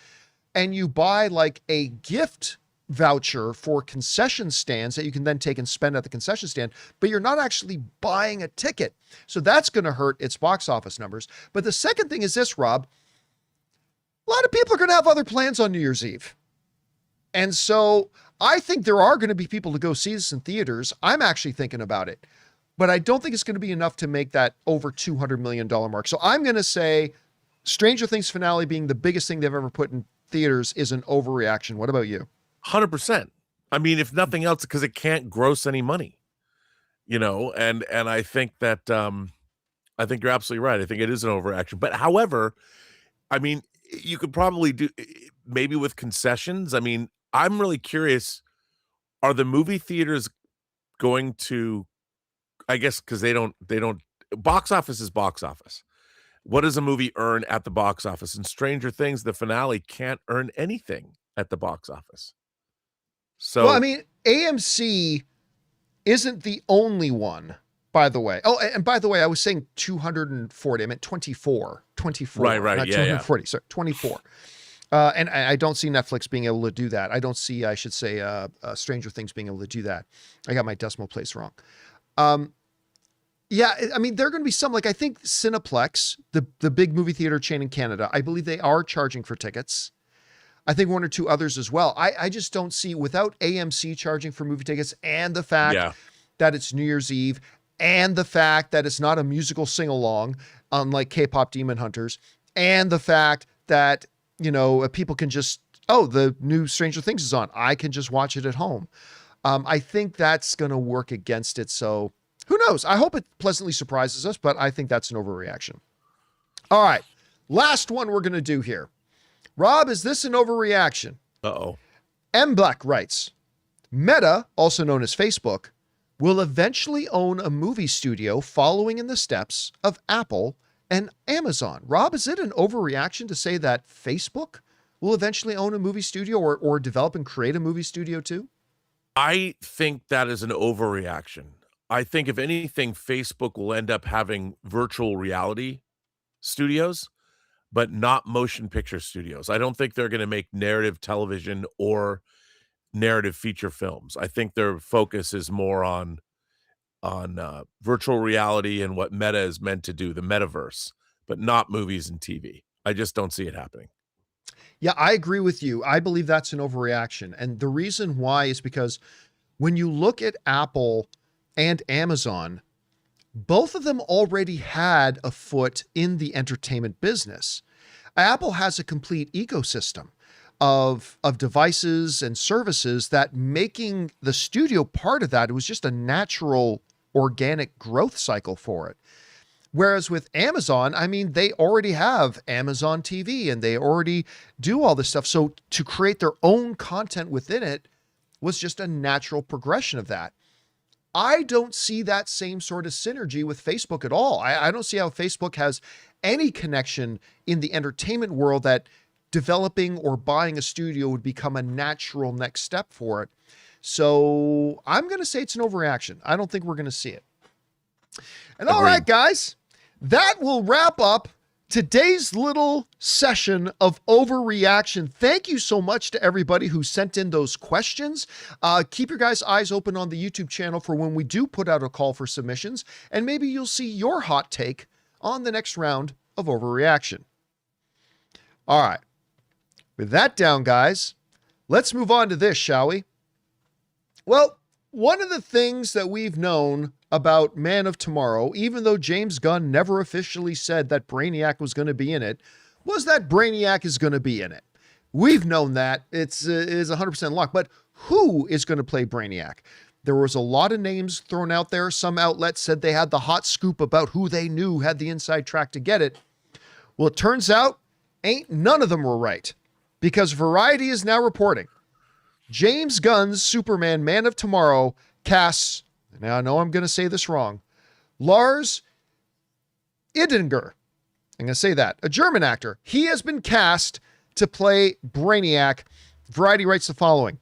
Speaker 1: and you buy like a gift voucher for concession stands that you can then take and spend at the concession stand, but you're not actually buying a ticket. So that's going to hurt its box office numbers. But the second thing is this, Rob, a lot of people are going to have other plans on New Year's Eve. And so I think there are going to be people to go see this in theaters. I'm actually thinking about it, but I don't think it's going to be enough to make that over $200 million mark. So I'm going to say Stranger Things finale being the biggest thing they've ever put in theaters is an overreaction. What about you?
Speaker 2: 100%. I mean, if nothing else, because it can't gross any money, and I think that, I think you're absolutely right. I think it is an overreaction, but however, I mean, you could probably do maybe with concessions. I mean, I'm really curious, are the movie theaters going to, I guess, because they don't, box office is box office. What does a movie earn at the box office? And Stranger Things, the finale can't earn anything at the box office. So,
Speaker 1: well, I mean, AMC isn't the only one, by the way. Oh, and by the way, I was saying 240. I meant 24. 24.
Speaker 2: Right.
Speaker 1: Not
Speaker 2: Yeah,
Speaker 1: 240. Sorry, 24. And I don't see Netflix being able to do that. I don't see, I should say, Stranger Things being able to do that. I got my decimal place wrong. Yeah, I mean, there are going to be some, like I think Cineplex, the big movie theater chain in Canada, I believe they are charging for tickets. I think one or two others as well. I just don't see, without AMC charging for movie tickets and the fact that it's New Year's Eve and the fact that it's not a musical sing-along, unlike K-pop Demon Hunters, and the fact that, people can just, the new Stranger Things is on. I can just watch it at home. I think that's going to work against it. So who knows? I hope it pleasantly surprises us, but I think that's an overreaction. All right. Last one we're going to do here. Rob, is this an overreaction?
Speaker 2: Uh-oh.
Speaker 1: M. Black writes, Meta, also known as Facebook, will eventually own a movie studio following in the steps of Apple and Amazon. Rob, is it an overreaction to say that Facebook will eventually own a movie studio or develop and create a movie studio too?
Speaker 2: I think that is an overreaction. I think if anything, Facebook will end up having virtual reality studios, but not motion picture studios. I don't think they're going to make narrative television or narrative feature films. I think their focus is more on virtual reality and what Meta is meant to do, the metaverse, but not movies and TV. I just don't see it happening.
Speaker 1: Yeah, I agree with you. I believe that's an overreaction. And the reason why is because when you look at Apple and Amazon, both of them already had a foot in the entertainment business. Apple has a complete ecosystem of devices and services that making the studio part of that, it was just a natural organic growth cycle for it. Whereas with Amazon, I mean, they already have Amazon TV and they already do all this stuff. So to create their own content within it was just a natural progression of that. I don't see that same sort of synergy with Facebook at all. I don't see how Facebook has any connection in the entertainment world that developing or buying a studio would become a natural next step for it. So I'm going to say it's an overreaction. I don't think we're going to see it. And all right, guys, that will wrap up today's little session of overreaction. Thank you so much to everybody who sent in those questions. Keep your guys' eyes open on the YouTube channel for when we do put out a call for submissions, and maybe you'll see your hot take on the next round of overreaction. All right. With that down, guys, let's move on to this, shall we? Well, one of the things that we've known about Man of Tomorrow, even though James Gunn never officially said that Brainiac was going to be in it, was that Brainiac is going to be in it. We've known that. It is 100% locked. But who is going to play Brainiac? There was a lot of names thrown out there. Some outlets said they had the hot scoop about who they knew had the inside track to get it. Well, it turns out ain't none of them were right, because Variety is now reporting James Gunn's Superman Man of Tomorrow casts, now I know I'm going to say this wrong, Lars Idinger. I'm going to say that. A German actor. He has been cast to play Brainiac. Variety writes the following.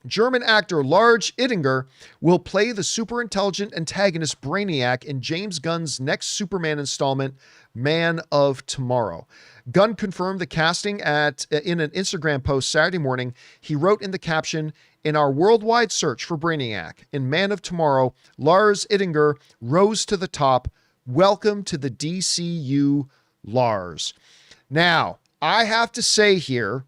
Speaker 1: German actor Lars Idinger will play the super intelligent antagonist Brainiac in James Gunn's next Superman installment, Man of Tomorrow. Gunn confirmed the casting in an Instagram post Saturday morning. He wrote in the caption, "In our worldwide search for Brainiac in Man of Tomorrow, Lars Idinger rose to the top. Welcome to the DCU, Lars." Now, I have to say here,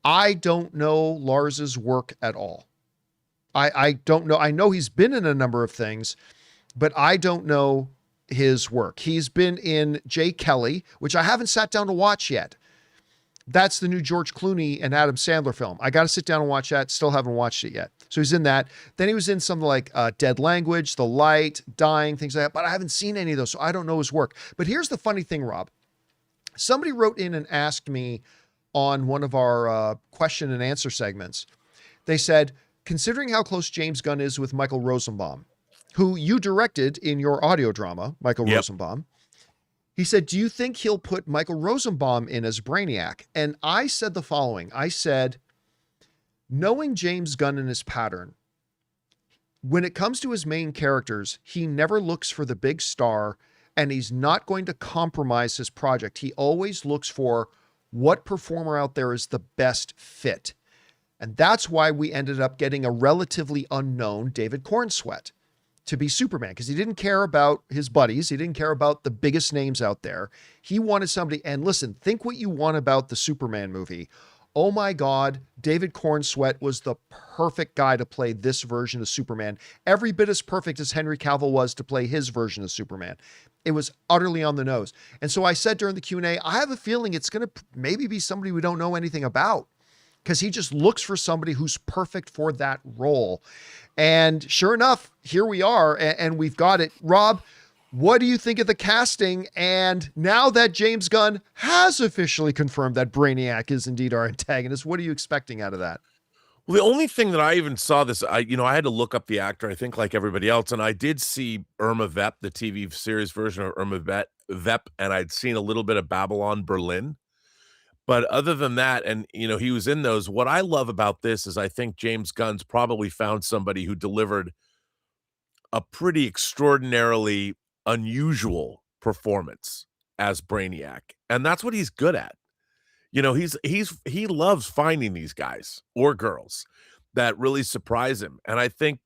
Speaker 1: I don't know Lars's work at all. I don't know. I know he's been in a number of things, but I don't know his work. He's been in Jay Kelly, which I haven't sat down to watch yet. That's the new George Clooney and Adam Sandler film. I got to sit down and watch that. Still haven't watched it yet. So he's in that. Then he was in something like Dead Language, The Light, Dying, things like that. But I haven't seen any of those, so I don't know his work. But here's the funny thing, Rob. Somebody wrote in and asked me on one of our question and answer segments. They said, considering how close James Gunn is with Michael Rosenbaum, who you directed in your audio drama, Michael Rosenbaum, he said, do you think he'll put Michael Rosenbaum in as Brainiac? And I said the following. I said, knowing James Gunn and his pattern, when it comes to his main characters, he never looks for the big star, and he's not going to compromise his project. He always looks for what performer out there is the best fit. And that's why we ended up getting a relatively unknown David Cornsweet to be Superman, because he didn't care about his buddies. He didn't care about the biggest names out there. He wanted somebody, and listen, think what you want about the Superman movie. Oh my God, David Cornsweet was the perfect guy to play this version of Superman. Every bit as perfect as Henry Cavill was to play his version of Superman. It was utterly on the nose. And so I said during the Q&A, I have a feeling it's going to maybe be somebody we don't know anything about, because he just looks for somebody who's perfect for that role. And sure enough, here we are, and we've got it. Rob, what do you think of the casting? And now that James Gunn has officially confirmed that Brainiac is indeed our antagonist, what are you expecting out of that?
Speaker 2: Well, the only thing that I even saw this, I had to look up the actor, I think like everybody else, and I did see Irma Vep, the TV series version of Irma Vep, and I'd seen a little bit of Babylon Berlin. But other than that, and he was in those, what I love about this is I think James Gunn's probably found somebody who delivered a pretty extraordinarily unusual performance as Brainiac. And that's what he's good at. He loves finding these guys or girls that really surprise him. And I think,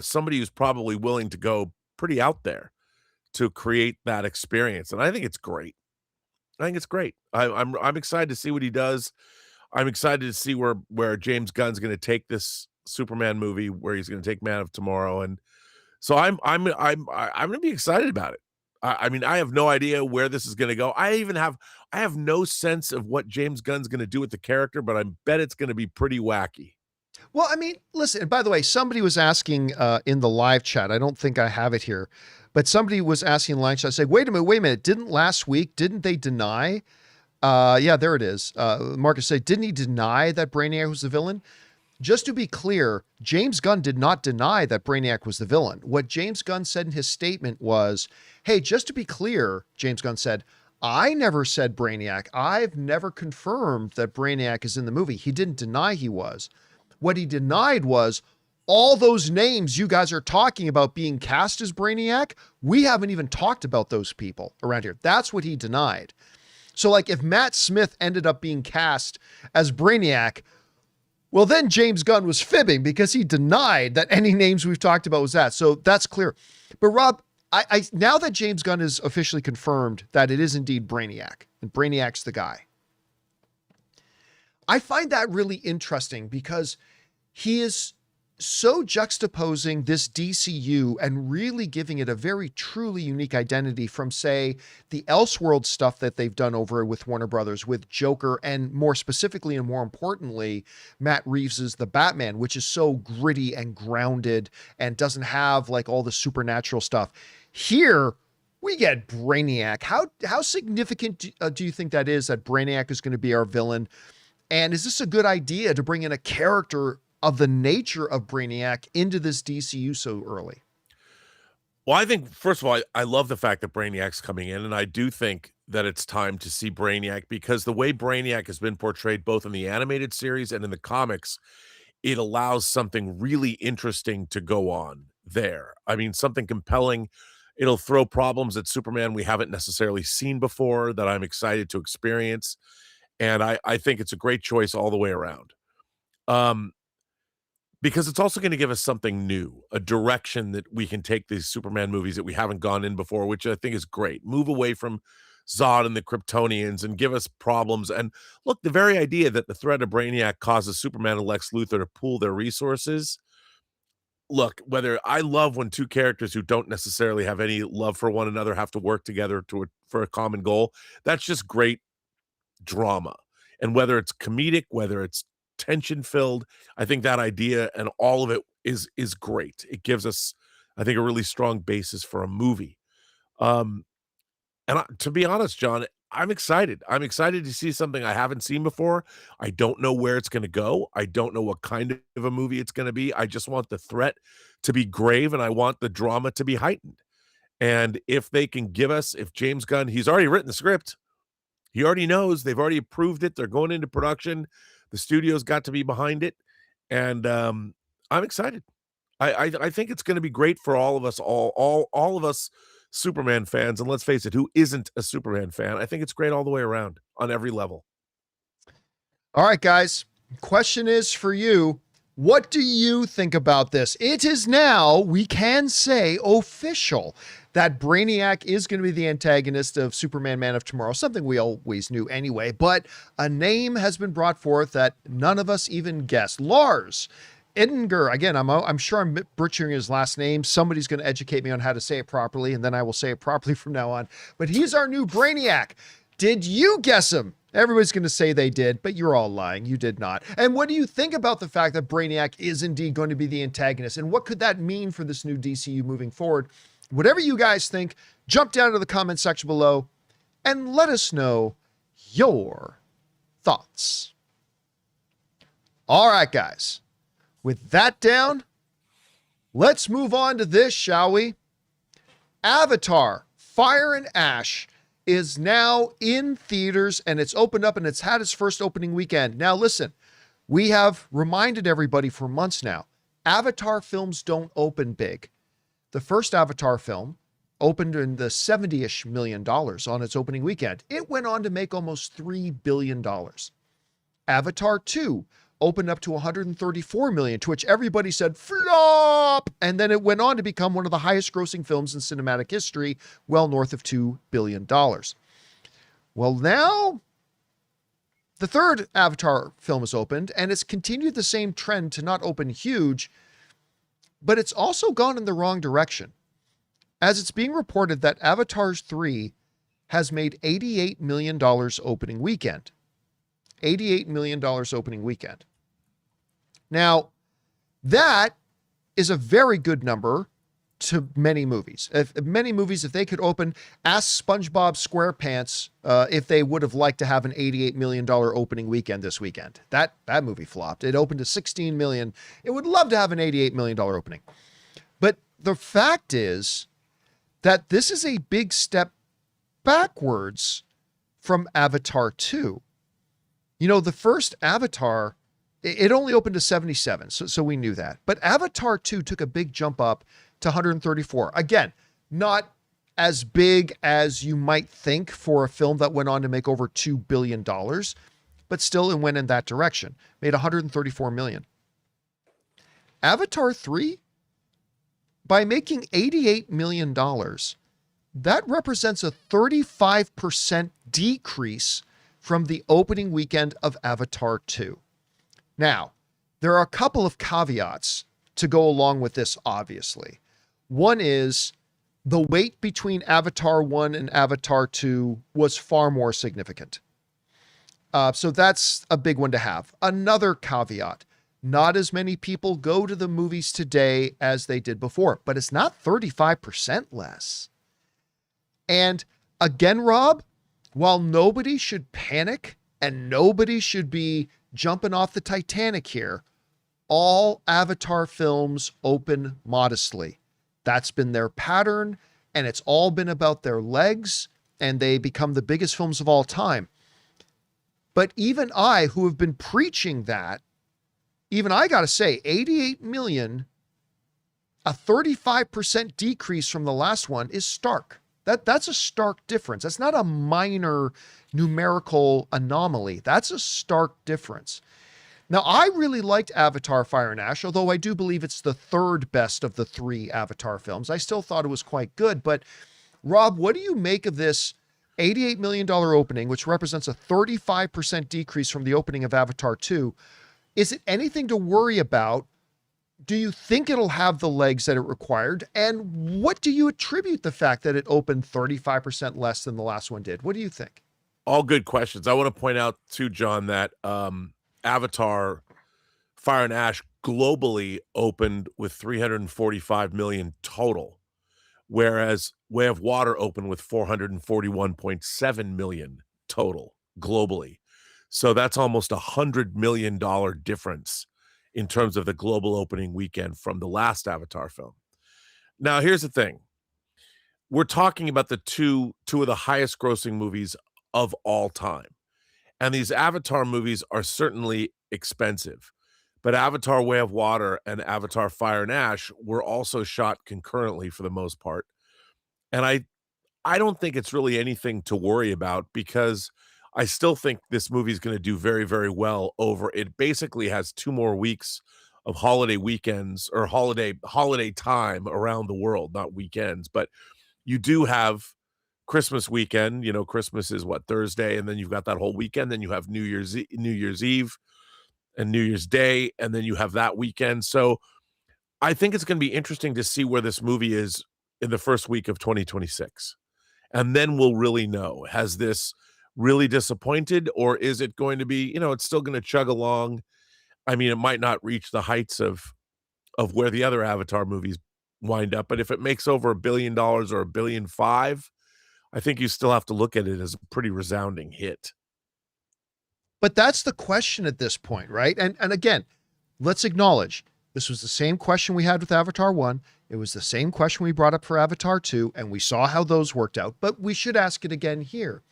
Speaker 2: somebody who's probably willing to go pretty out there to create that experience. And I think it's great. I'm excited to see what he does. I'm excited to see where James Gunn's going to take this Superman movie, where he's going to take Man of Tomorrow. And so I'm going to be excited about it. I mean, I have no idea where this is going to go. I have no sense of what James Gunn's going to do with the character, but I bet it's going to be pretty wacky.
Speaker 1: Well, I mean, listen, and by the way, somebody was asking in the live chat, I don't think I have it here, but somebody was asking in the live chat, say, wait a minute, didn't they deny? Yeah, there it is. Marcus said, didn't he deny that Brainiac was the villain? just to be clear, James Gunn did not deny that Brainiac was the villain. What James Gunn said in his statement was, hey, just to be clear, James Gunn said, I never said Brainiac. I've never confirmed that Brainiac is in the movie. He didn't deny he was. What he denied was all those names you guys are talking about being cast as Brainiac. We haven't even talked about those people around here. That's what he denied. So like if Matt Smith ended up being cast as Brainiac, well, then James Gunn was fibbing because he denied that any names we've talked about was that. So that's clear. But Rob, I now that James Gunn is officially confirmed that it is indeed Brainiac and Brainiac's the guy, I find that really interesting because he is so juxtaposing this DCU and really giving it a very truly unique identity from, say, the Elseworld stuff that they've done over with Warner Brothers with Joker, and more specifically and more importantly, Matt Reeves's The Batman, which is so gritty and grounded and doesn't have like all the supernatural stuff. Here, we get Brainiac. How significant do you think that is, that Brainiac is going to be our villain? And is this a good idea to bring in a character of the nature of Brainiac into this DCU so early?
Speaker 2: Well, I think, first of all, I love the fact that Brainiac's coming in, and I do think that it's time to see Brainiac, because the way Brainiac has been portrayed both in the animated series and in the comics, it allows something really interesting to go on there. I mean, something compelling. It'll throw problems at Superman we haven't necessarily seen before that I'm excited to experience, and I think it's a great choice all the way around. Um, Because it's also gonna give us something new, a direction that we can take these Superman movies that we haven't gone in before, which I think is great. Move away from Zod and the Kryptonians and give us problems. And look, the very idea that the threat of Brainiac causes Superman and Lex Luthor to pool their resources. Look, whether I love when two characters who don't necessarily have any love for one another have to work together for a common goal. That's just great drama. And whether it's comedic, whether it's tension filled, I think that idea and all of it is great. It gives us, I think, a really strong basis for a movie. Um, to be honest, John, I'm excited. I'm excited to see something I haven't seen before. I don't know where it's going to go. I don't know what kind of a movie it's going to be. I just want the threat to be grave, and I want the drama to be heightened. And if they can give us, if James Gunn, he's already written the script. He already knows. They've already approved it. They're going into production. The studio's got to be behind it, and I'm excited. I think it's going to be great for all of us, all of us Superman fans. And let's face it, who isn't a Superman fan? I think it's great all the way around on every level.
Speaker 1: All right, guys. Question is for you. What do you think about this? It is now, we can say, official that Brainiac is going to be the antagonist of Superman Man of Tomorrow, something we always knew anyway, but a name has been brought forth that none of us even guessed. Lars Eddinger, again, I'm sure I'm butchering his last name. Somebody's going to educate me on how to say it properly, and then I will say it properly from now on. But he's our new Brainiac. Did you guess him? Everybody's going to say they did, but you're all lying. You did not. And what do you think about the fact that Brainiac is indeed going to be the antagonist? And what could that mean for this new DCU moving forward? Whatever you guys think, jump down to the comment section below and let us know your thoughts. All right, guys. With that down, let's move on to this, shall we? Avatar, Fire and Ash is now in theaters, and it's opened up, and it's had its first opening weekend. Now, listen, we have reminded everybody for months now, Avatar films don't open big. The first Avatar film opened in the $70-ish million on its opening weekend. It went on to make almost $3 billion. Avatar 2 opened up to 134 million, to which everybody said flop, and then it went on to become one of the highest grossing films in cinematic history, well north of $2 billion. Well, now the third Avatar film has opened, and it's continued the same trend to not open huge, but it's also gone in the wrong direction, as it's being reported that Avatar 3 has made $88 million opening weekend. $88 million opening weekend. Now, that is a very good number to many movies. If they could open, ask SpongeBob SquarePants if they would have liked to have an $88 million opening weekend this weekend. That movie flopped. It opened to $16 million. It would love to have an $88 million opening. But the fact is that this is a big step backwards from Avatar 2. You know, the first Avatar, it only opened to 77, so we knew that. But Avatar 2 took a big jump up to 134. Again, not as big as you might think for a film that went on to make over $2 billion, but still it went in that direction. Made 134 million. Avatar 3, by making $88 million, that represents a 35% decrease from the opening weekend of Avatar 2. Now, there are a couple of caveats to go along with this, obviously. One is the wait between Avatar 1 and Avatar 2 was far more significant. So that's a big one to have. Another caveat, not as many people go to the movies today as they did before, but it's not 35% less. And again, Rob, while nobody should panic and nobody should be jumping off the Titanic here, all Avatar films open modestly. That's been their pattern, and it's all been about their legs, and they become the biggest films of all time. But even I, who have been preaching that, even I got to say, 88 million, a 35% decrease from the last one is stark. That's a stark difference. That's not a minor numerical anomaly. That's a stark difference. Now, I really liked Avatar Fire and Ash, although I do believe it's the third best of the three Avatar films. I still thought it was quite good. But Rob, what do you make of this $88 million opening, which represents a 35% decrease from the opening of Avatar 2? Is it anything to worry about? Do you think it'll have the legs that it required? And what do you attribute the fact that it opened 35% less than the last one did? What do you think?
Speaker 2: All good questions. I want to point out too, John, that Avatar Fire and Ash globally opened with 345 million total, whereas Way of Water opened with 441.7 million total globally. So that's almost $100 million difference in terms of the global opening weekend from the last Avatar film. Now, here's the thing. We're talking about the two of the highest grossing movies of all time. And these Avatar movies are certainly expensive. But Avatar Way of Water and Avatar Fire and Ash were also shot concurrently for the most part. And I don't think it's really anything to worry about, because I still think this movie is going to do very, very well over. It basically has 2 more weeks of holiday weekends or holiday time around the world, not weekends. But you do have Christmas weekend. You know, Christmas is what, Thursday, and then you've got that whole weekend. Then you have New Year's Eve and New Year's Day, and then you have that weekend. So I think it's going to be interesting to see where this movie is in the first week of 2026. And then we'll really know, has this really disappointed, or is it going to be, you know, it's still going to chug along. I mean, it might not reach the heights of where the other Avatar movies wind up, but if it makes over $1 billion or $1.5 billion, I think you still have to look at it as a pretty resounding hit.
Speaker 1: But that's the question at this point, right? And again, let's acknowledge this was the same question we had with Avatar 1. It was the same question we brought up for Avatar 2, and we saw how those worked out. But we should ask it again here.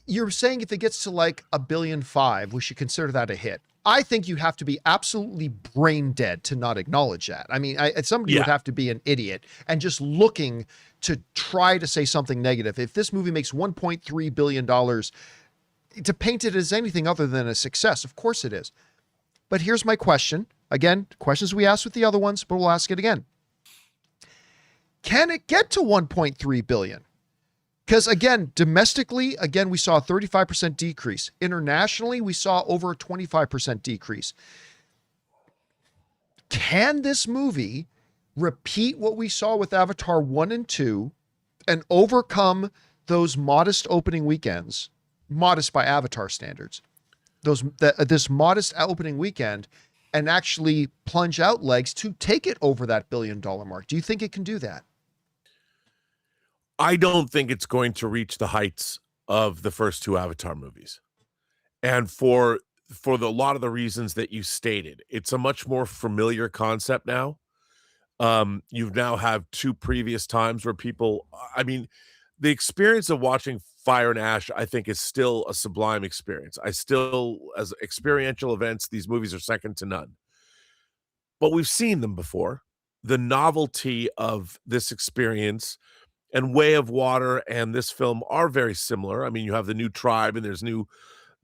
Speaker 1: You're saying if it gets to like $1.5 billion, we should consider that a hit. I think you have to be absolutely brain dead to not acknowledge that. I mean, somebody would have to be an idiot and just looking to try to say something negative. If this movie makes $1.3 billion, to paint it as anything other than a success, of course it is. But here's my question. Again, questions we asked with the other ones, but we'll ask it again. Can it get to 1.3 billion? Because again, domestically, we saw a 35% decrease. Internationally, we saw over a 25% decrease. Can this movie repeat what we saw with Avatar 1 and 2 and overcome those modest opening weekends, modest by Avatar standards, this modest opening weekend, and actually plunge out legs to take it over that $1 billion mark? Do you think it can do that?
Speaker 2: I don't think it's going to reach the heights of the first two Avatar movies. And for a lot of the reasons that you stated, it's a much more familiar concept now. You've now have two previous times where people, I mean, the experience of watching Fire and Ash, I think, is still a sublime experience. I still, as experiential events, these movies are second to none. But we've seen them before. The novelty of this experience and Way of Water and this film are very similar. I mean, you have the new tribe, and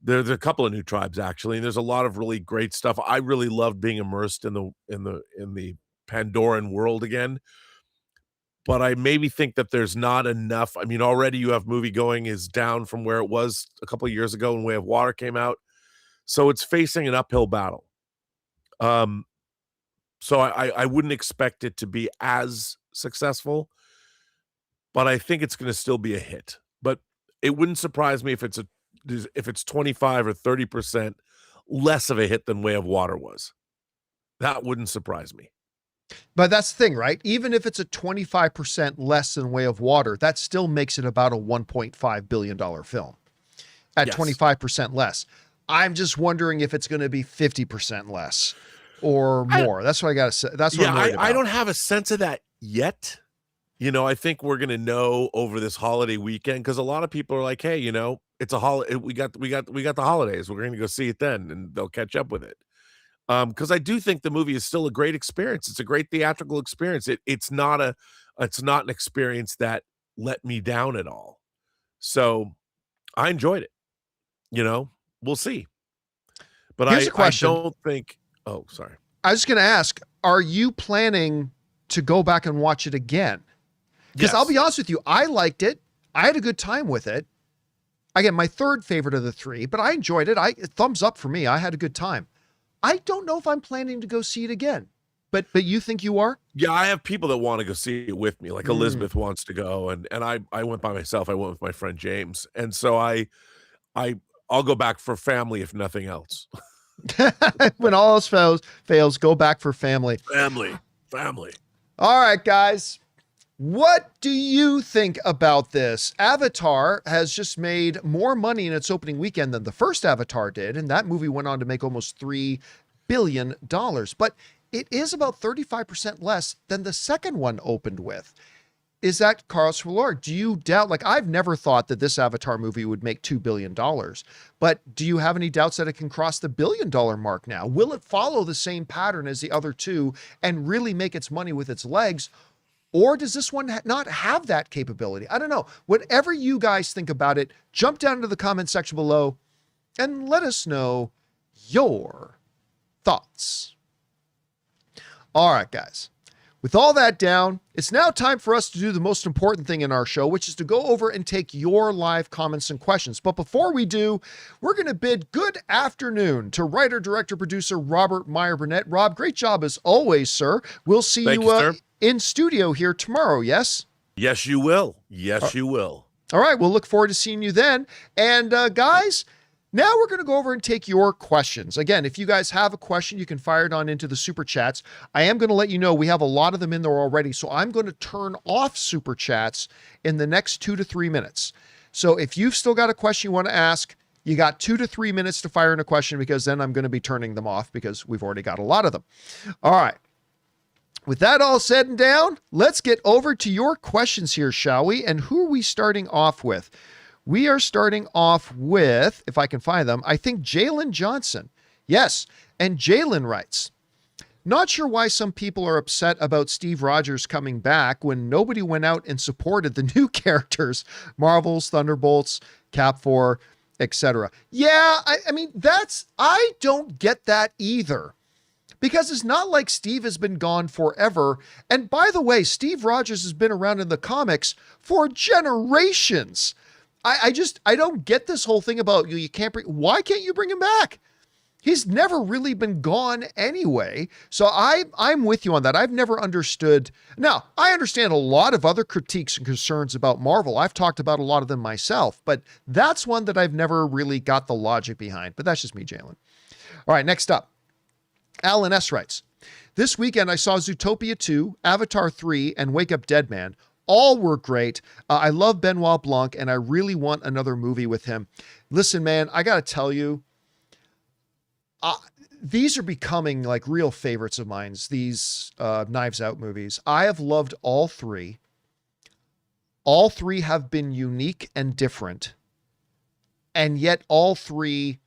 Speaker 2: there's a couple of new tribes actually, and there's a lot of really great stuff. I really loved being immersed in the Pandoran world again. But I maybe think that there's not enough. I mean, already you have movie going is down from where it was a couple of years ago when Way of Water came out. So it's facing an uphill battle. So I wouldn't expect it to be as successful, but I think it's going to still be a hit. But it wouldn't surprise me if it's 25 or 30% less of a hit than Way of Water was. That wouldn't surprise me.
Speaker 1: But that's the thing, right? Even if it's a 25% less than Way of Water, that still makes it about a $1.5 billion film at 25% less. I'm just wondering if it's going to be 50% less or more. That's what I got to say. That's what I'm worried about.
Speaker 2: I don't have a sense of that yet. I think we're going to know over this holiday weekend, because a lot of people are like, hey, it's a holiday. We got the holidays. We're going to go see it then, and they'll catch up with it. Because I do think the movie is still a great experience. It's a great theatrical experience. It's not an experience that let me down at all. So I enjoyed it. We'll see. But
Speaker 1: Here's a question.
Speaker 2: I don't think. Oh, sorry.
Speaker 1: I was going to ask, are you planning to go back and watch it again? Because I'll be honest with you, I liked it. I had a good time with it. Again, my third favorite of the three, but I enjoyed it. Thumbs up for me. I had a good time. I don't know if I'm planning to go see it again, but you think you are?
Speaker 2: Yeah, I have people that want to go see it with me. Like Elizabeth wants to go, and I went by myself. I went with my friend James, and so I'll go back for family if nothing else.
Speaker 1: When all else fails, go back for family.
Speaker 2: Family.
Speaker 1: All right, guys. What do you think about this? Avatar has just made more money in its opening weekend than the first Avatar did, and that movie went on to make almost $3 billion. But it is about 35% less than the second one opened with. Is that Carlos Soler? Do you doubt? Like, I've never thought that this Avatar movie would make $2 billion, but do you have any doubts that it can cross the $1 billion mark now? Will it follow the same pattern as the other two and really make its money with its legs? Or does this one not have that capability? I don't know. Whatever you guys think about it, jump down into the comment section below and let us know your thoughts. All right, guys. With all that down, it's now time for us to do the most important thing in our show, which is to go over and take your live comments and questions. But before we do, we're going to bid good afternoon to writer, director, producer Robert Meyer Burnett. Rob, great job as always, sir. We'll see
Speaker 2: Thank you, sir.
Speaker 1: In studio here tomorrow, yes?
Speaker 2: Yes, you will. Yes, you will.
Speaker 1: All right, we'll look forward to seeing you then. And guys, now we're going to go over and take your questions. Again, if you guys have a question, you can fire it on into the super chats. I am going to let you know we have a lot of them in there already, so I'm going to turn off super chats in the next 2 to 3 minutes. So if you've still got a question you want to ask, you got 2 to 3 minutes to fire in a question, because then I'm going to be turning them off because we've already got a lot of them. All right. With that all said and down, let's get over to your questions here, shall we? And who are we starting off with? We are starting off with, if I can find them, I think Jalen Johnson. Yes, and Jalen writes, not sure why some people are upset about Steve Rogers coming back when nobody went out and supported the new characters, Marvel's Thunderbolts, Cap 4, etc. Yeah, I mean, I don't get that either. Because it's not like Steve has been gone forever. And by the way, Steve Rogers has been around in the comics for generations. I don't get this whole thing about why can't you bring him back? He's never really been gone anyway. So I'm with you on that. I've never understood. Now, I understand a lot of other critiques and concerns about Marvel. I've talked about a lot of them myself, but that's one that I've never really got the logic behind. But that's just me, Jalen. All right, next up. Alan S. writes, this weekend I saw Zootopia 2, Avatar 3, and Wake Up Dead Man. All were great. I love Benoit Blanc, and I really want another movie with him. Listen, man, I got to tell you, these are becoming like real favorites of mine, these Knives Out movies. I have loved all three. All three have been unique and different. And yet all three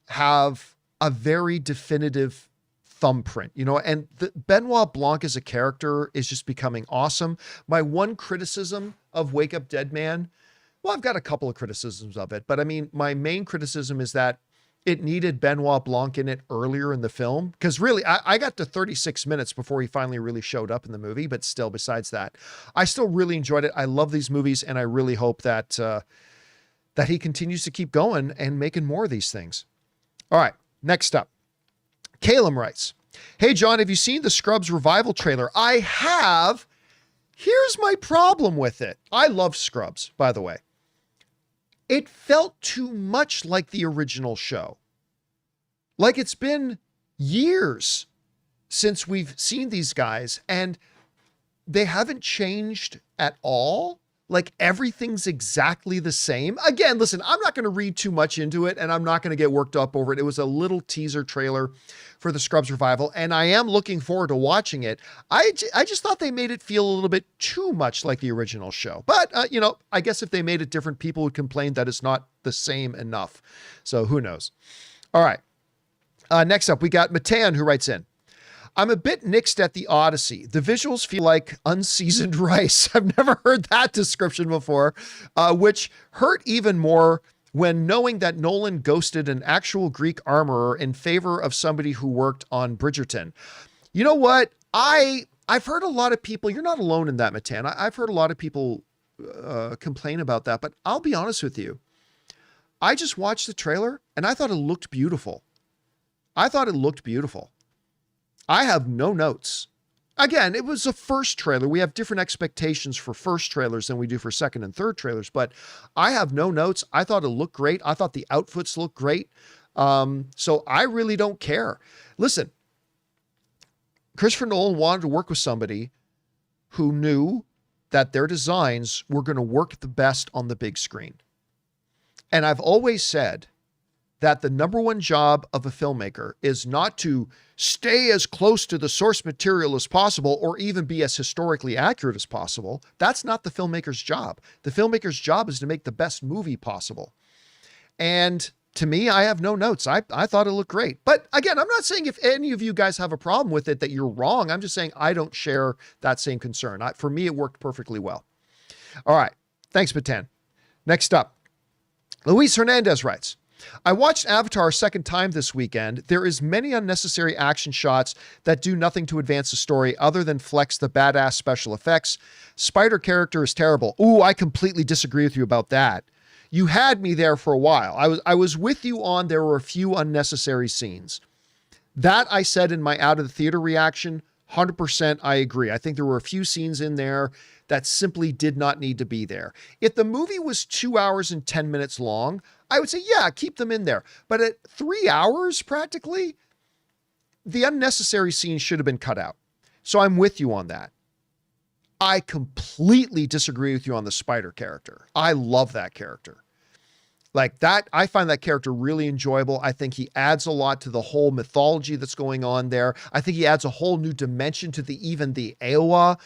Speaker 1: have a very definitive thumbprint, and Benoit Blanc as a character is just becoming awesome. My one criticism of Wake Up Dead Man, well, I've got a couple of criticisms of it, but I mean, my main criticism is that it needed Benoit Blanc in it earlier in the film, because really, I got to 36 minutes before he finally really showed up in the movie, but still, besides that, I still really enjoyed it. I love these movies, and I really hope that that he continues to keep going and making more of these things. All right, next up. Calum writes, hey, John, have you seen the Scrubs revival trailer? I have. Here's my problem with it. I love Scrubs, by the way. It felt too much like the original show. Like it's been years since we've seen these guys and they haven't changed at all. Like everything's exactly the same. Again, listen, I'm not going to read too much into it and I'm not going to get worked up over it. It was a little teaser trailer for the Scrubs revival and I am looking forward to watching it. I just thought they made it feel a little bit too much like the original show. But, I guess if they made it different, people would complain that it's not the same enough. So who knows? All right. Next up, we got Matan who writes in. I'm a bit nixed at the Odyssey. The visuals feel like unseasoned rice. I've never heard that description before, which hurt even more when knowing that Nolan ghosted an actual Greek armorer in favor of somebody who worked on Bridgerton. You know what? I've heard a lot of people, you're not alone in that, Matan. I've heard a lot of people complain about that, but I'll be honest with you. I just watched the trailer and I thought it looked beautiful. I have no notes. Again, it was a first trailer. We have different expectations for first trailers than we do for second and third trailers, but I have no notes. I thought it looked great. I thought the outfits looked great. So I really don't care. Listen, Christopher Nolan wanted to work with somebody who knew that their designs were going to work the best on the big screen. And I've always said that the number one job of a filmmaker is not to stay as close to the source material as possible or even be as historically accurate as possible. That's not the filmmaker's job. The filmmaker's job is to make the best movie possible. And to me, I have no notes. I thought it looked great. But again, I'm not saying if any of you guys have a problem with it that you're wrong. I'm just saying I don't share that same concern. For me, it worked perfectly well. All right. Thanks, Patan. Next up, Luis Hernandez writes, I watched Avatar a second time this weekend. There is many unnecessary action shots that do nothing to advance the story other than flex the badass special effects. Spider character is terrible. Ooh, I completely disagree with you about that. You had me there for a while. I was with you on there were a few unnecessary scenes. That I said in my out of the theater reaction, 100% I agree. I think there were a few scenes in there that simply did not need to be there. If the movie was 2 hours and 10 minutes long, I would say, yeah, keep them in there. But at 3 hours, practically, the unnecessary scenes should have been cut out. So I'm with you on that. I completely disagree with you on the Spider character. I love that character. Like that, I find that character really enjoyable. I think he adds a lot to the whole mythology that's going on there. I think he adds a whole new dimension to even the Iowa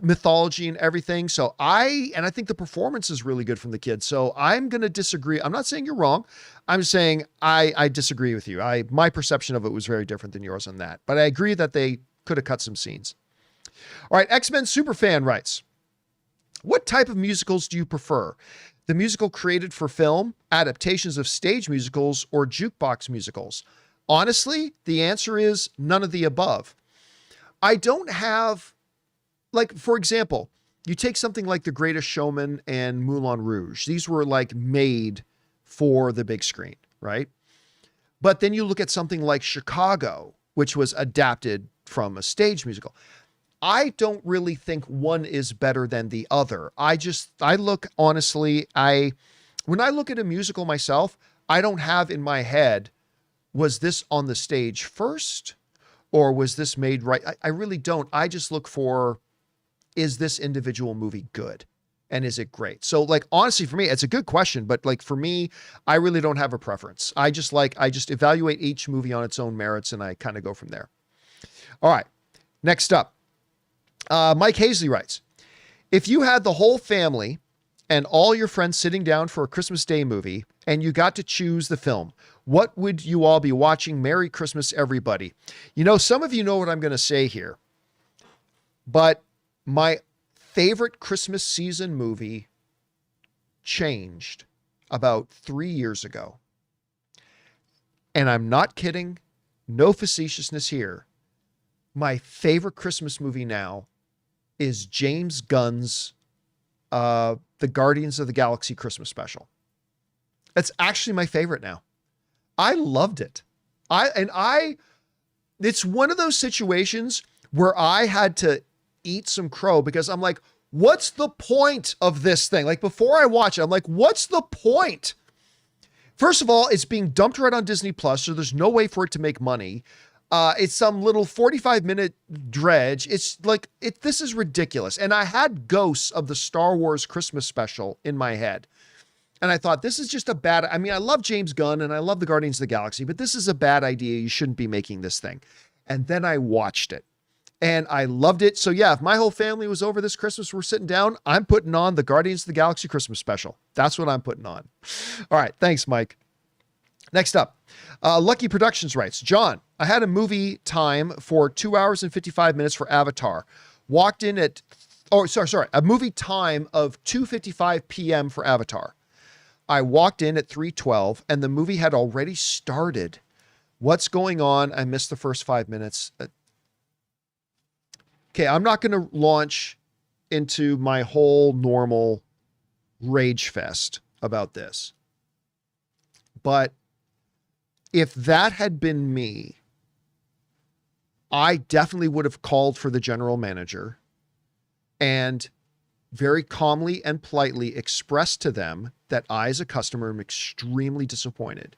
Speaker 1: mythology and everything. So I think the performance is really good from the kid. So I'm going to disagree. I'm not saying you're wrong. I'm saying I disagree with you. My perception of it was very different than yours on that, but I agree that they could have cut some scenes. All right. X-Men Superfan writes, what type of musicals do you prefer? The musical created for film, adaptations of stage musicals, or jukebox musicals? Honestly, the answer is none of the above. I don't have, like, for example, you take something like The Greatest Showman and Moulin Rouge. These were like made for the big screen, right? But then you look at something like Chicago, which was adapted from a stage musical. I don't really think one is better than the other. I look, honestly, when I look at a musical myself, I don't have in my head, was this on the stage first or was this made right? I really don't. I just look for, is this individual movie good? And is it great? So like, honestly, for me, it's a good question, but like for me, I really don't have a preference. I just evaluate each movie on its own merits and I kind of go from there. All right. Next up, Mike Hazley writes, if you had the whole family and all your friends sitting down for a Christmas Day movie and you got to choose the film, what would you all be watching? Merry Christmas, everybody. You know, some of you know what I'm going to say here, but my favorite Christmas season movie changed about 3 years ago. And I'm not kidding. No facetiousness here. My favorite Christmas movie now is James Gunn's The Guardians of the Galaxy Christmas special. It's actually my favorite now. I loved it. It's one of those situations where I had to eat some crow because I'm like, what's the point of this thing? Like before I watch it, I'm like, what's the point? First of all, it's being dumped right on Disney Plus, so there's no way for it to make money. It's some little 45-minute dredge. It's like, this is ridiculous. And I had ghosts of the Star Wars Christmas special in my head. And I thought, this is just a bad, I mean, I love James Gunn and I love the Guardians of the Galaxy, but this is a bad idea. You shouldn't be making this thing. And then I watched it and I loved it. So yeah, if my whole family was over this Christmas, we're sitting down, I'm putting on the Guardians of the Galaxy Christmas special. That's what I'm putting on. All right. Thanks, Mike. Next up, Lucky Productions writes, John, I had a movie time for 2 hours and 55 minutes for Avatar. Walked in at, a movie time of 2:55 p.m. for Avatar. I walked in at 3:12 and the movie had already started. What's going on? I missed the first 5 minutes. Okay, I'm not going to launch into my whole normal rage fest about this. But if that had been me, I definitely would have called for the general manager and very calmly and politely expressed to them that I, as a customer, am extremely disappointed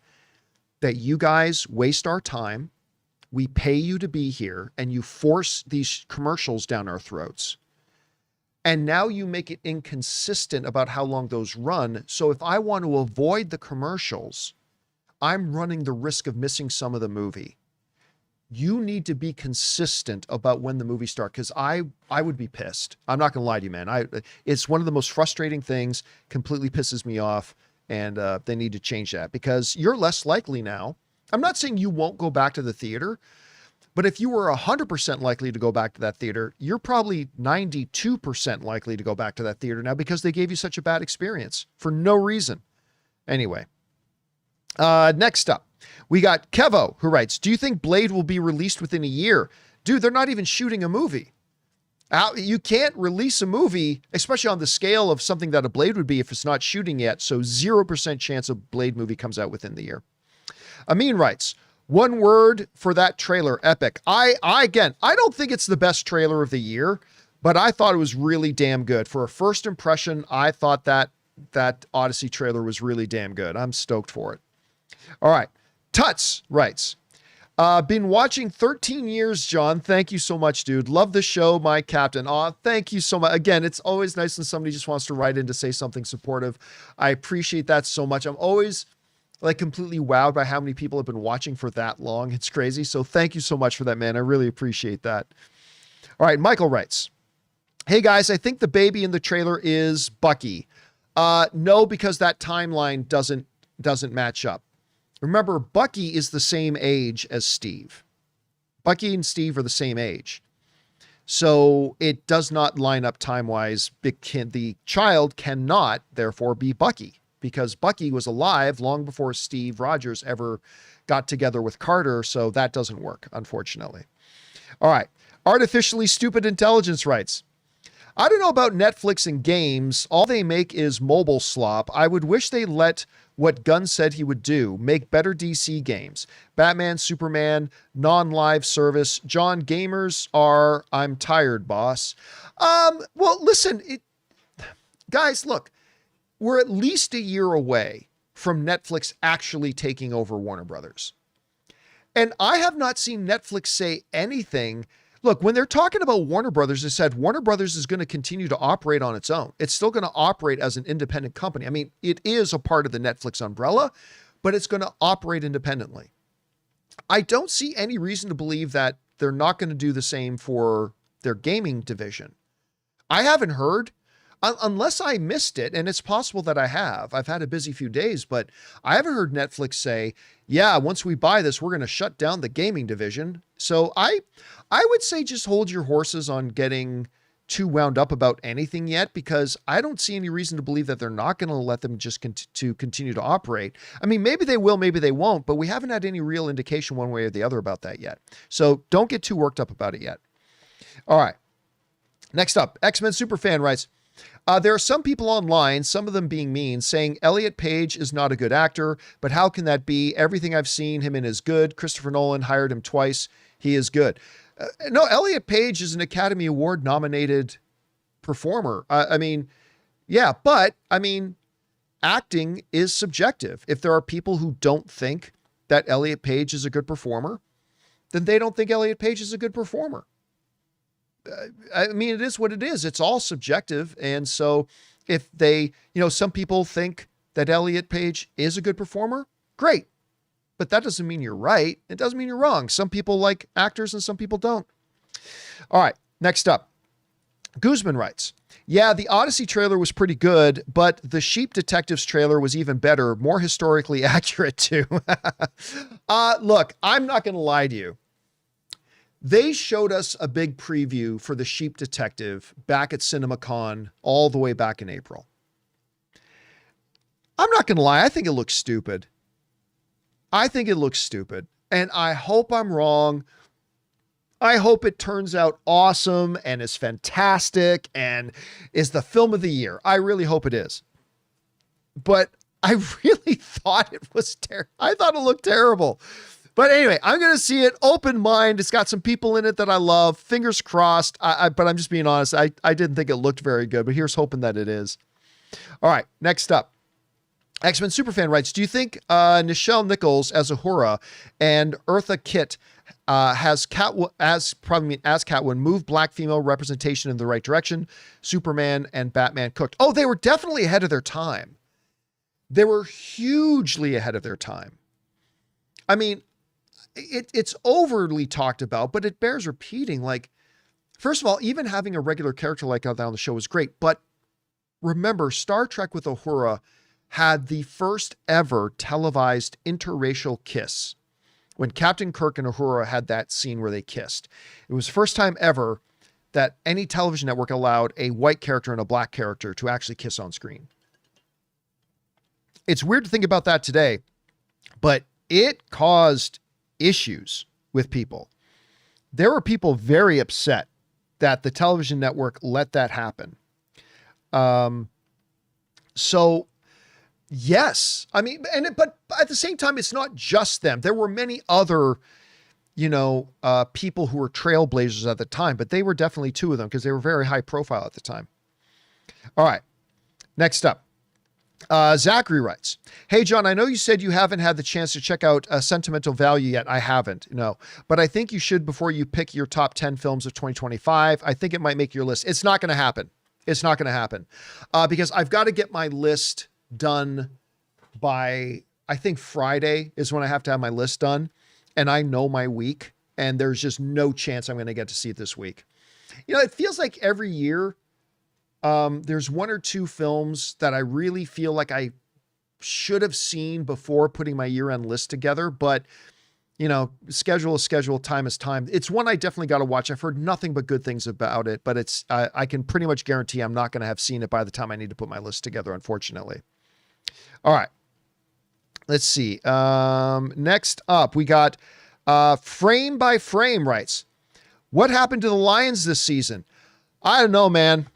Speaker 1: that you guys waste our time. We pay you to be here and you force these commercials down our throats. And now you make it inconsistent about how long those run. So if I want to avoid the commercials, I'm running the risk of missing some of the movie. You need to be consistent about when the movie starts, because I would be pissed. I'm not going to lie to you, man. It's one of the most frustrating things, completely pisses me off, and they need to change that because you're less likely now. I'm not saying you won't go back to the theater, but if you were 100% likely to go back to that theater, you're probably 92% likely to go back to that theater now because they gave you such a bad experience for no reason. Anyway, next up, we got Kevo, who writes, do you think Blade will be released within a year? Dude, they're not even shooting a movie. You can't release a movie, especially on the scale of something that a Blade would be if it's not shooting yet. So 0% chance a Blade movie comes out within the year. Amin writes, one word for that trailer, epic. Again, I don't think it's the best trailer of the year, but I thought it was really damn good. For a first impression, I thought that Odyssey trailer was really damn good. I'm stoked for it. All right. Tuts writes, been watching 13 years, John. Thank you so much, dude. Love the show, my captain. Aw, thank you so much. Again, it's always nice when somebody just wants to write in to say something supportive. I appreciate that so much. I'm always like completely wowed by how many people have been watching for that long. It's crazy. So thank you so much for that, man. I really appreciate that. All right. Michael writes, hey guys, I think the baby in the trailer is Bucky. No, because that timeline doesn't match up. Remember, Bucky is the same age as Steve. Bucky and Steve are the same age. So it does not line up time-wise. The child cannot, therefore, be Bucky because Bucky was alive long before Steve Rogers ever got together with Carter. So that doesn't work, unfortunately. All right. Artificially Stupid Intelligence writes, I don't know about Netflix and games. All they make is mobile slop. I would wish they let what Gunn said he would do, make better DC games. Batman, Superman, non-live service. John, gamers are, I'm tired, boss. Well, listen, guys, look, we're at least a year away from Netflix actually taking over Warner Brothers. And I have not seen Netflix say anything. Look, when they're talking about Warner Brothers, they said Warner Brothers is going to continue to operate on its own. It's still going to operate as an independent company. I mean, it is a part of the Netflix umbrella, but it's going to operate independently. I don't see any reason to believe that they're not going to do the same for their gaming division. I haven't heard, unless I missed it, and it's possible that I have. I've had a busy few days, but I haven't heard Netflix say, yeah, once we buy this, we're going to shut down the gaming division. So I would say just hold your horses on getting too wound up about anything yet, because I don't see any reason to believe that they're not going to let them just continue to operate. I mean, maybe they will, maybe they won't, but we haven't had any real indication one way or the other about that yet. So don't get too worked up about it yet. All right. Next up, X-Men Superfan writes, there are some people online, some of them being mean, saying Elliot Page is not a good actor, but how can that be? Everything I've seen him in is good. Christopher Nolan hired him twice. He is good. No, Elliot Page is an Academy Award nominated performer. I mean, yeah, but I mean, acting is subjective. If there are people who don't think that Elliot Page is a good performer, then they don't think Elliot Page is a good performer. I mean, it is what it is. It's all subjective. And so if they, some people think that Elliot Page is a good performer, great. But that doesn't mean you're right. It doesn't mean you're wrong. Some people like actors and some people don't. All right, next up. Guzman writes, yeah, the Odyssey trailer was pretty good, but the Sheep Detectives trailer was even better, more historically accurate too. Look, I'm not going to lie to you. They showed us a big preview for the Sheep Detective back at CinemaCon all the way back in April. I'm not going to lie. I think it looks stupid. And I hope I'm wrong. I hope it turns out awesome and is fantastic and is the film of the year. I really hope it is. But I really thought it was terrible. I thought it looked terrible. But anyway, I'm going to see it open mind. It's got some people in it that I love. Fingers crossed. But I'm just being honest. I didn't think it looked very good, but here's hoping that it is. All right, next up. X-Men Superfan writes, do you think Nichelle Nichols as Uhura and Eartha Kitt as Catwoman move black female representation in the right direction? Superman and Batman cooked. Oh, they were definitely ahead of their time. They were hugely ahead of their time. I mean, it's overly talked about, but it bears repeating. Like, first of all, even having a regular character like that on the show is great. But remember, Star Trek with Uhura had the first ever televised interracial kiss when Captain Kirk and Uhura had that scene where they kissed. It was the first time ever that any television network allowed a white character and a black character to actually kiss on screen. It's weird to think about that today, but it caused issues with people. There were people very upset that the television network let that happen. So yes, I mean, but at the same time, it's not just them. There were many other, people who were trailblazers at the time, but they were definitely two of them because they were very high profile at the time. All right, next up. Zachary writes, hey, John, I know you said you haven't had the chance to check out Sentimental Value yet. I haven't, no, but I think you should before you pick your top 10 films of 2025. I think it might make your list. It's not going to happen. It's not going to happen because I've got to get my list done by, I think Friday is when I have to have my list done. And I know my week and there's just no chance I'm going to get to see it this week. It feels like every year, there's one or two films that I really feel like I should have seen before putting my year-end list together, but schedule is schedule, time is time. It's one I definitely got to watch. I've heard nothing but good things about it, but I can pretty much guarantee I'm not going to have seen it by the time I need to put my list together, unfortunately. All right. Let's see. Next up, we got Frame by Frame writes, what happened to the Lions this season? I don't know, man.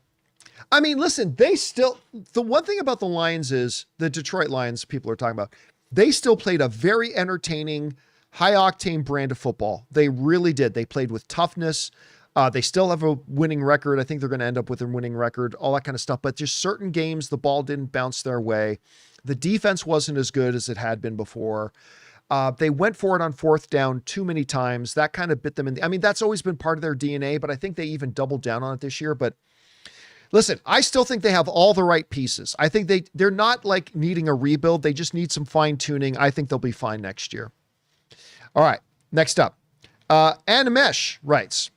Speaker 1: I mean, listen, the one thing about the Lions is the Detroit Lions people are talking about, they still played a very entertaining, high octane brand of football. They really did. They played with toughness. They still have a winning record. I think they're going to end up with a winning record, all that kind of stuff. But just certain games, the ball didn't bounce their way. The defense wasn't as good as it had been before. They went for it on fourth down too many times. That kind of bit them in I mean, that's always been part of their DNA, but I think they even doubled down on it this year. But listen, I still think they have all the right pieces. I think they're not like needing a rebuild. They just need some fine tuning. I think they'll be fine next year. All right, next up. Animesh writes,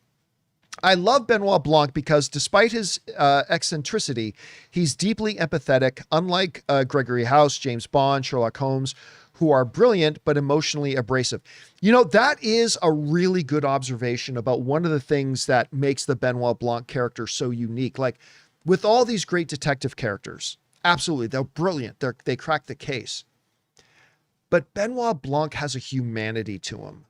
Speaker 1: I love Benoit Blanc because despite his eccentricity, he's deeply empathetic, unlike Gregory House, James Bond, Sherlock Holmes, who are brilliant but emotionally abrasive. You know, that is a really good observation about one of the things that makes the Benoit Blanc character so unique. Like, with all these great detective characters, absolutely, they're brilliant. They crack the case. But Benoit Blanc has a humanity to him.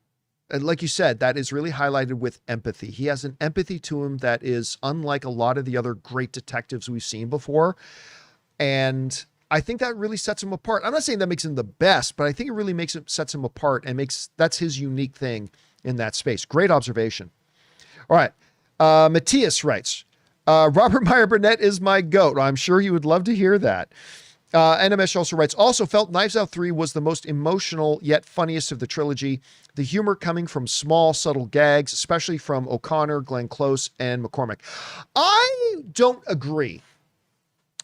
Speaker 1: And like you said, that is really highlighted with empathy. He has an empathy to him that is unlike a lot of the other great detectives we've seen before. And I think that really sets him apart. I'm not saying that makes him the best, but I think it really sets him apart and that's his unique thing in that space. Great observation. All right. Matthias writes, Robert Meyer Burnett is my GOAT. Well, I'm sure you would love to hear that. NMS also writes, also felt Knives Out 3 was the most emotional yet funniest of the trilogy. The humor coming from small, subtle gags, especially from O'Connor, Glenn Close, and McCormick. I don't agree.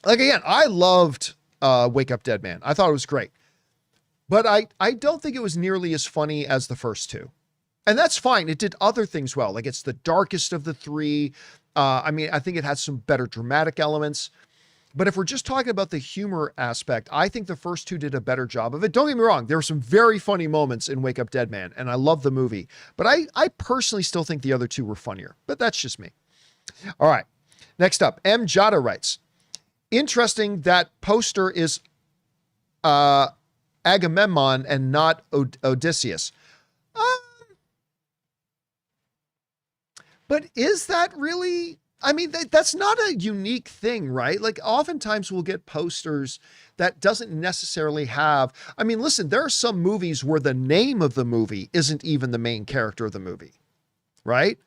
Speaker 1: Like, again, I loved Wake Up Dead Man. I thought it was great. But I don't think it was nearly as funny as the first two. And that's fine. It did other things well. Like, it's the darkest of the three. I mean, I think it has some better dramatic elements. But if we're just talking about the humor aspect, I think the first two did a better job of it. Don't get me wrong. There were some very funny moments in Wake Up Dead Man, and I love the movie. But I personally still think the other two were funnier. But that's just me. All right. Next up, M. Jada writes, interesting that poster is Agamemnon and not Odysseus. But is that really... I mean, that's not a unique thing, right? Like, oftentimes we'll get posters that doesn't necessarily have... I mean, listen, there are some movies where the name of the movie isn't even the main character of the movie, right?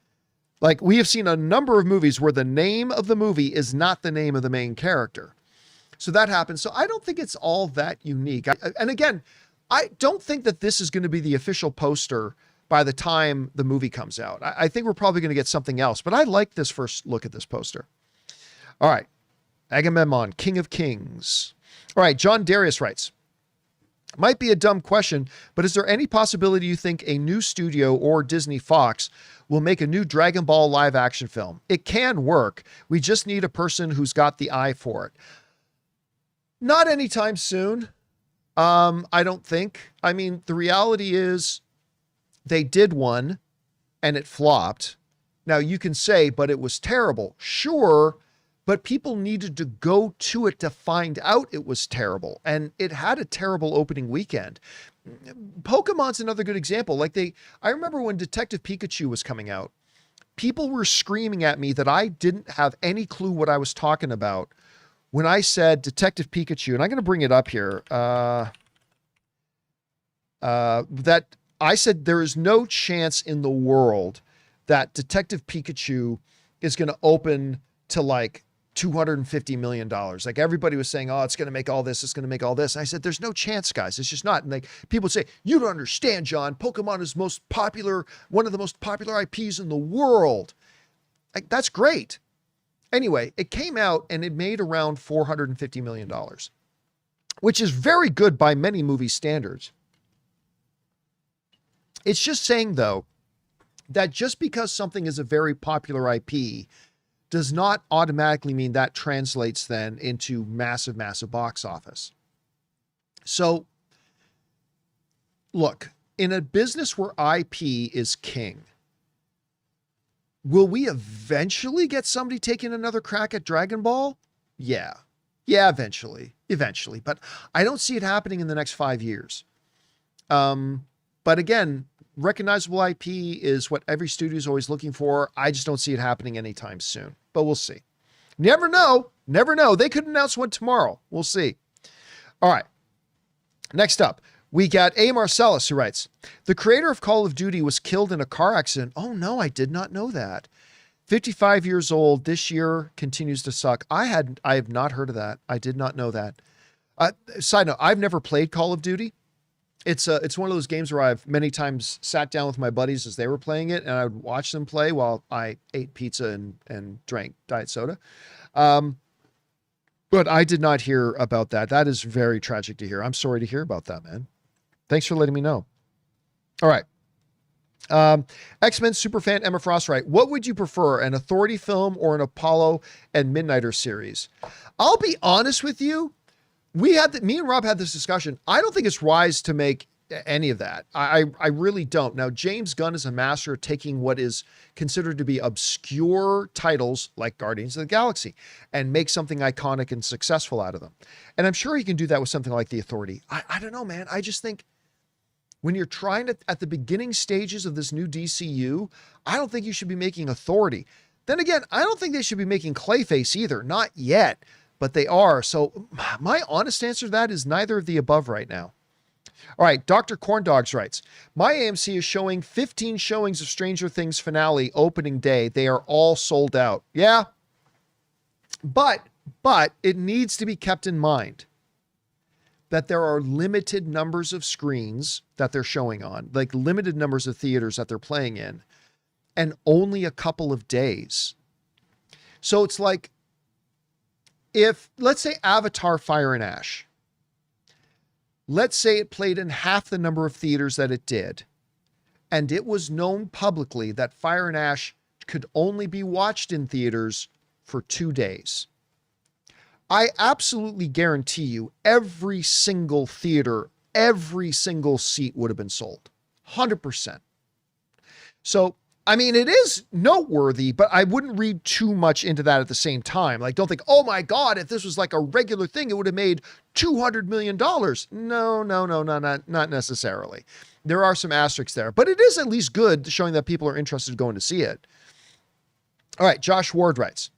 Speaker 1: Like, we have seen a number of movies where the name of the movie is not the name of the main character. So that happens. So I don't think it's all that unique. And again, I don't think that this is going to be the official poster by the time the movie comes out. I think we're probably going to get something else, but I like this first look at this poster. All right. Agamemnon, King of Kings. All right. John Darius writes, might be a dumb question, but is there any possibility you think a new studio or Disney Fox will make a new Dragon Ball live action film? It can work. We just need a person who's got the eye for it. Not anytime soon. I don't think. I mean, the reality is, they did one and it flopped. Now you can say, but it was terrible. Sure, but people needed to go to it to find out it was terrible. And it had a terrible opening weekend. Pokemon's another good example. Like I remember when Detective Pikachu was coming out, people were screaming at me that I didn't have any clue what I was talking about when I said Detective Pikachu, and I'm going to bring it up here, that I said there is no chance in the world that Detective Pikachu is going to open to like $250 million. Like, everybody was saying, oh, it's going to make all this. It's going to make all this. And I said, there's no chance, guys. It's just not. And like, people say, you don't understand, John. Pokemon is most popular, one of the most popular IPs in the world. Like, that's great. Anyway, it came out and it made around $450 million, which is very good by many movie standards. It's just saying, though, that just because something is a very popular IP does not automatically mean that translates then into massive, massive box office. So, look, in a business where IP is king, will we eventually get somebody taking another crack at Dragon Ball? Yeah. Yeah, eventually. But I don't see it happening in the next 5 years. But again, recognizable IP is what every studio is always looking for. I just don't see it happening anytime soon, but we'll see. Never know. They could announce one tomorrow. We'll see. All right. Next up, we got A. Marcellus, who writes, the creator of Call of Duty was killed in a car accident. Oh no, I did not know that. 55 years old this year, continues to suck. I have not heard of that. I did not know that. Side note, I've never played Call of Duty. It's one of those games where I've many times sat down with my buddies as they were playing it, and I would watch them play while I ate pizza and drank diet soda. But I did not hear about that. That is very tragic to hear. I'm sorry to hear about that, man. Thanks for letting me know. All right. X-Men superfan Emma Frost, right? What would you prefer, an Authority film or an Apollo and Midnighter series? I'll be honest with you. Me and Rob had this discussion. I don't think it's wise to make any of that. I really don't. Now, James Gunn is a master of taking what is considered to be obscure titles like Guardians of the Galaxy and make something iconic and successful out of them. And I'm sure he can do that with something like The Authority. I don't know, man. I just think when you're trying to, at the beginning stages of this new DCU, I don't think you should be making Authority. Then again, I don't think they should be making Clayface either. Not yet, but they are. So my honest answer to that is neither of the above right now. All right, Dr. Corndogs writes, my AMC is showing 15 showings of Stranger Things finale opening day. They are all sold out. Yeah, but it needs to be kept in mind that there are limited numbers of screens that they're showing on, like limited numbers of theaters that they're playing in, and only a couple of days. So it's like, if, let's say Avatar Fire and Ash, let's say it played in half the number of theaters that it did, and it was known publicly that Fire and Ash could only be watched in theaters for 2 days. I absolutely guarantee you every single theater, every single seat would have been sold. 100%. So, I mean, it is noteworthy, but I wouldn't read too much into that at the same time. Like, don't think, oh my God, if this was like a regular thing, it would have made $200 million. No, not necessarily. There are some asterisks there, but it is at least good, showing that people are interested in going to see it. All right, Josh Ward writes,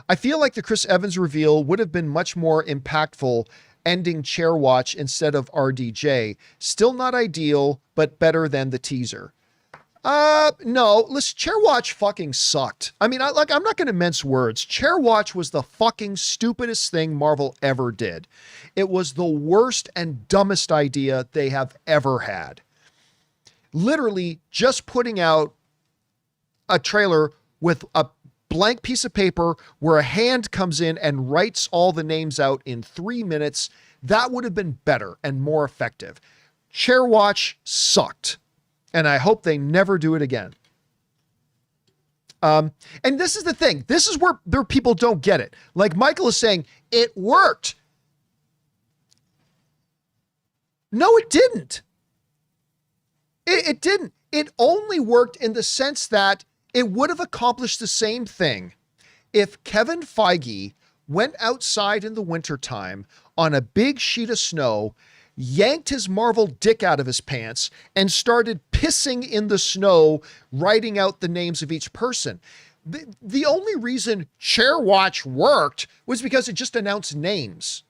Speaker 1: I feel like the Chris Evans reveal would have been much more impactful ending Chair Watch instead of RDJ. Still not ideal, but better than the teaser. No, listen, Chair Watch fucking sucked. I mean, I'm not going to mince words. Chair Watch was the fucking stupidest thing Marvel ever did. It was the worst and dumbest idea they have ever had. Literally just putting out a trailer with a blank piece of paper where a hand comes in and writes all the names out in 3 minutes. That would have been better and more effective. Chair Watch sucked. And I hope they never do it again. And this is the thing. This is where there people don't get it. Like Michael is saying, it worked. No, it didn't. It didn't. It only worked in the sense that it would have accomplished the same thing if Kevin Feige went outside in the wintertime on a big sheet of snow, yanked his Marvel dick out of his pants, and started pissing in the snow, writing out the names of each person. The only reason Chair Watch worked was because it just announced names.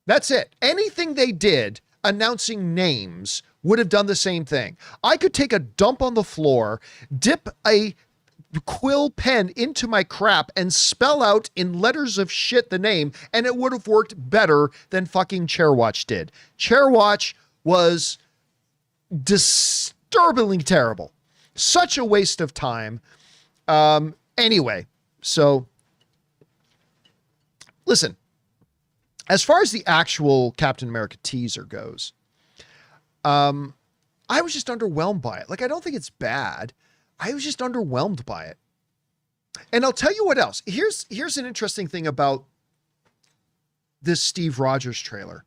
Speaker 1: That's it. Anything they did announcing names would have done the same thing. I could take a dump on the floor, dip a quill pen into my crap and spell out in letters of shit the name, and it would have worked better than fucking Chair Watch did. Chair Watch was disturbingly terrible. Such a waste of time. Anyway, so listen, as far as the actual Captain America teaser goes, I was just underwhelmed by it. Like, I don't think it's bad. I was just underwhelmed by it. And I'll tell you what else. Here's an interesting thing about this Steve Rogers trailer.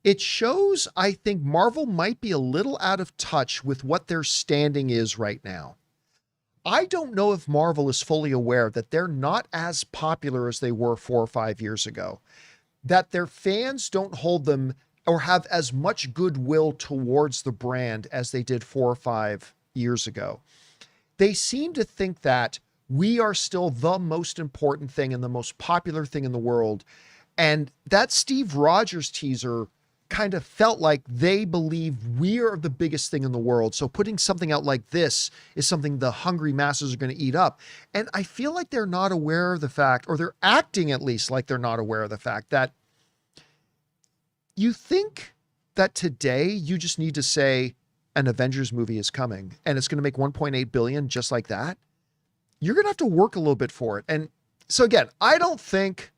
Speaker 1: It shows, I think, Marvel might be a little out of touch with what their standing is right now. I don't know if Marvel is fully aware that they're not as popular as they were 4 or 5 years ago, that their fans don't hold them or have as much goodwill towards the brand as they did 4 or 5 years ago. They seem to think that we are still the most important thing and the most popular thing in the world. And that Steve Rogers teaser kind of felt like they believe we are the biggest thing in the world. So putting something out like this is something the hungry masses are going to eat up. And I feel like they're not aware of the fact, or they're acting at least like they're not aware of the fact that you think that today you just need to say an Avengers movie is coming and it's going to make 1.8 billion just like that, you're going to have to work a little bit for it. And so again, I don't think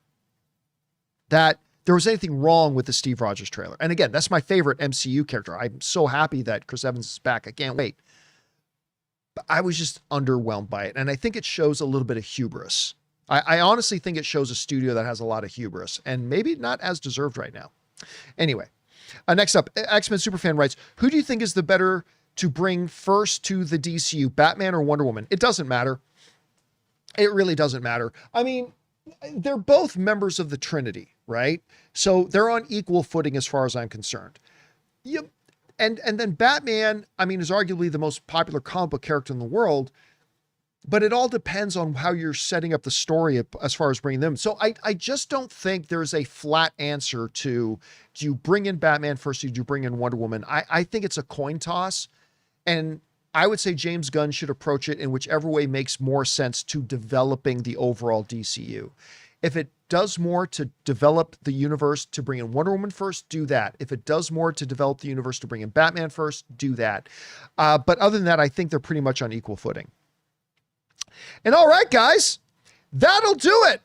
Speaker 1: that there was anything wrong with the Steve Rogers trailer. And again, that's my favorite MCU character. I'm so happy that Chris Evans is back. I can't wait. But I was just underwhelmed by it. And I think it shows a little bit of hubris. I honestly think it shows a studio that has a lot of hubris and maybe not as deserved right now. Anyway, next up, X-Men Superfan writes, who do you think is the better to bring first to the DCU, Batman or Wonder Woman? It doesn't matter. It really doesn't matter. I mean, they're both members of the Trinity, right? So they're on equal footing as far as I'm concerned. And then Batman, I mean, is arguably the most popular comic book character in the world, but it all depends on how you're setting up the story as far as bringing them. So I just don't think there's a flat answer to, do you bring in Batman first? Or do you bring in Wonder Woman? I think it's a coin toss. And I would say James Gunn should approach it in whichever way makes more sense to developing the overall DCU. If it does more to develop the universe to bring in Wonder Woman first, do that. If it does more to develop the universe to bring in Batman first, do that. But other than that, I think they're pretty much on equal footing. And all right, guys, that'll do it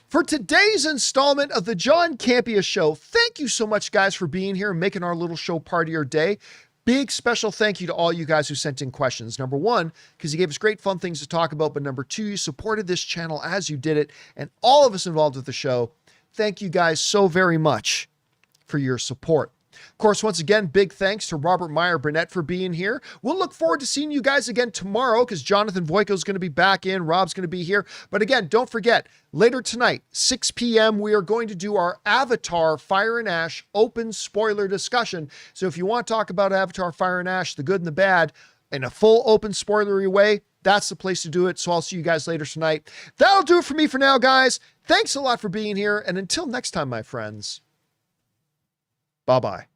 Speaker 1: for today's installment of the John Campea Show. Thank you so much, guys, for being here and making our little show part of your day. Big special thank you to all you guys who sent in questions. Number one, because you gave us great fun things to talk about. But number two, you supported this channel as you did it. And all of us involved with the show, thank you guys so very much for your support. Of course, once again, big thanks to Robert Meyer Burnett for being here. We'll look forward to seeing you guys again tomorrow because Jonathan Voico is going to be back in. Rob's going to be here. But again, don't forget, later tonight, 6 p.m., we are going to do our Avatar Fire and Ash open spoiler discussion. So if you want to talk about Avatar Fire and Ash, the good and the bad, in a full open spoilery way, that's the place to do it. So I'll see you guys later tonight. That'll do it for me for now, guys. Thanks a lot for being here. And until next time, my friends, bye-bye.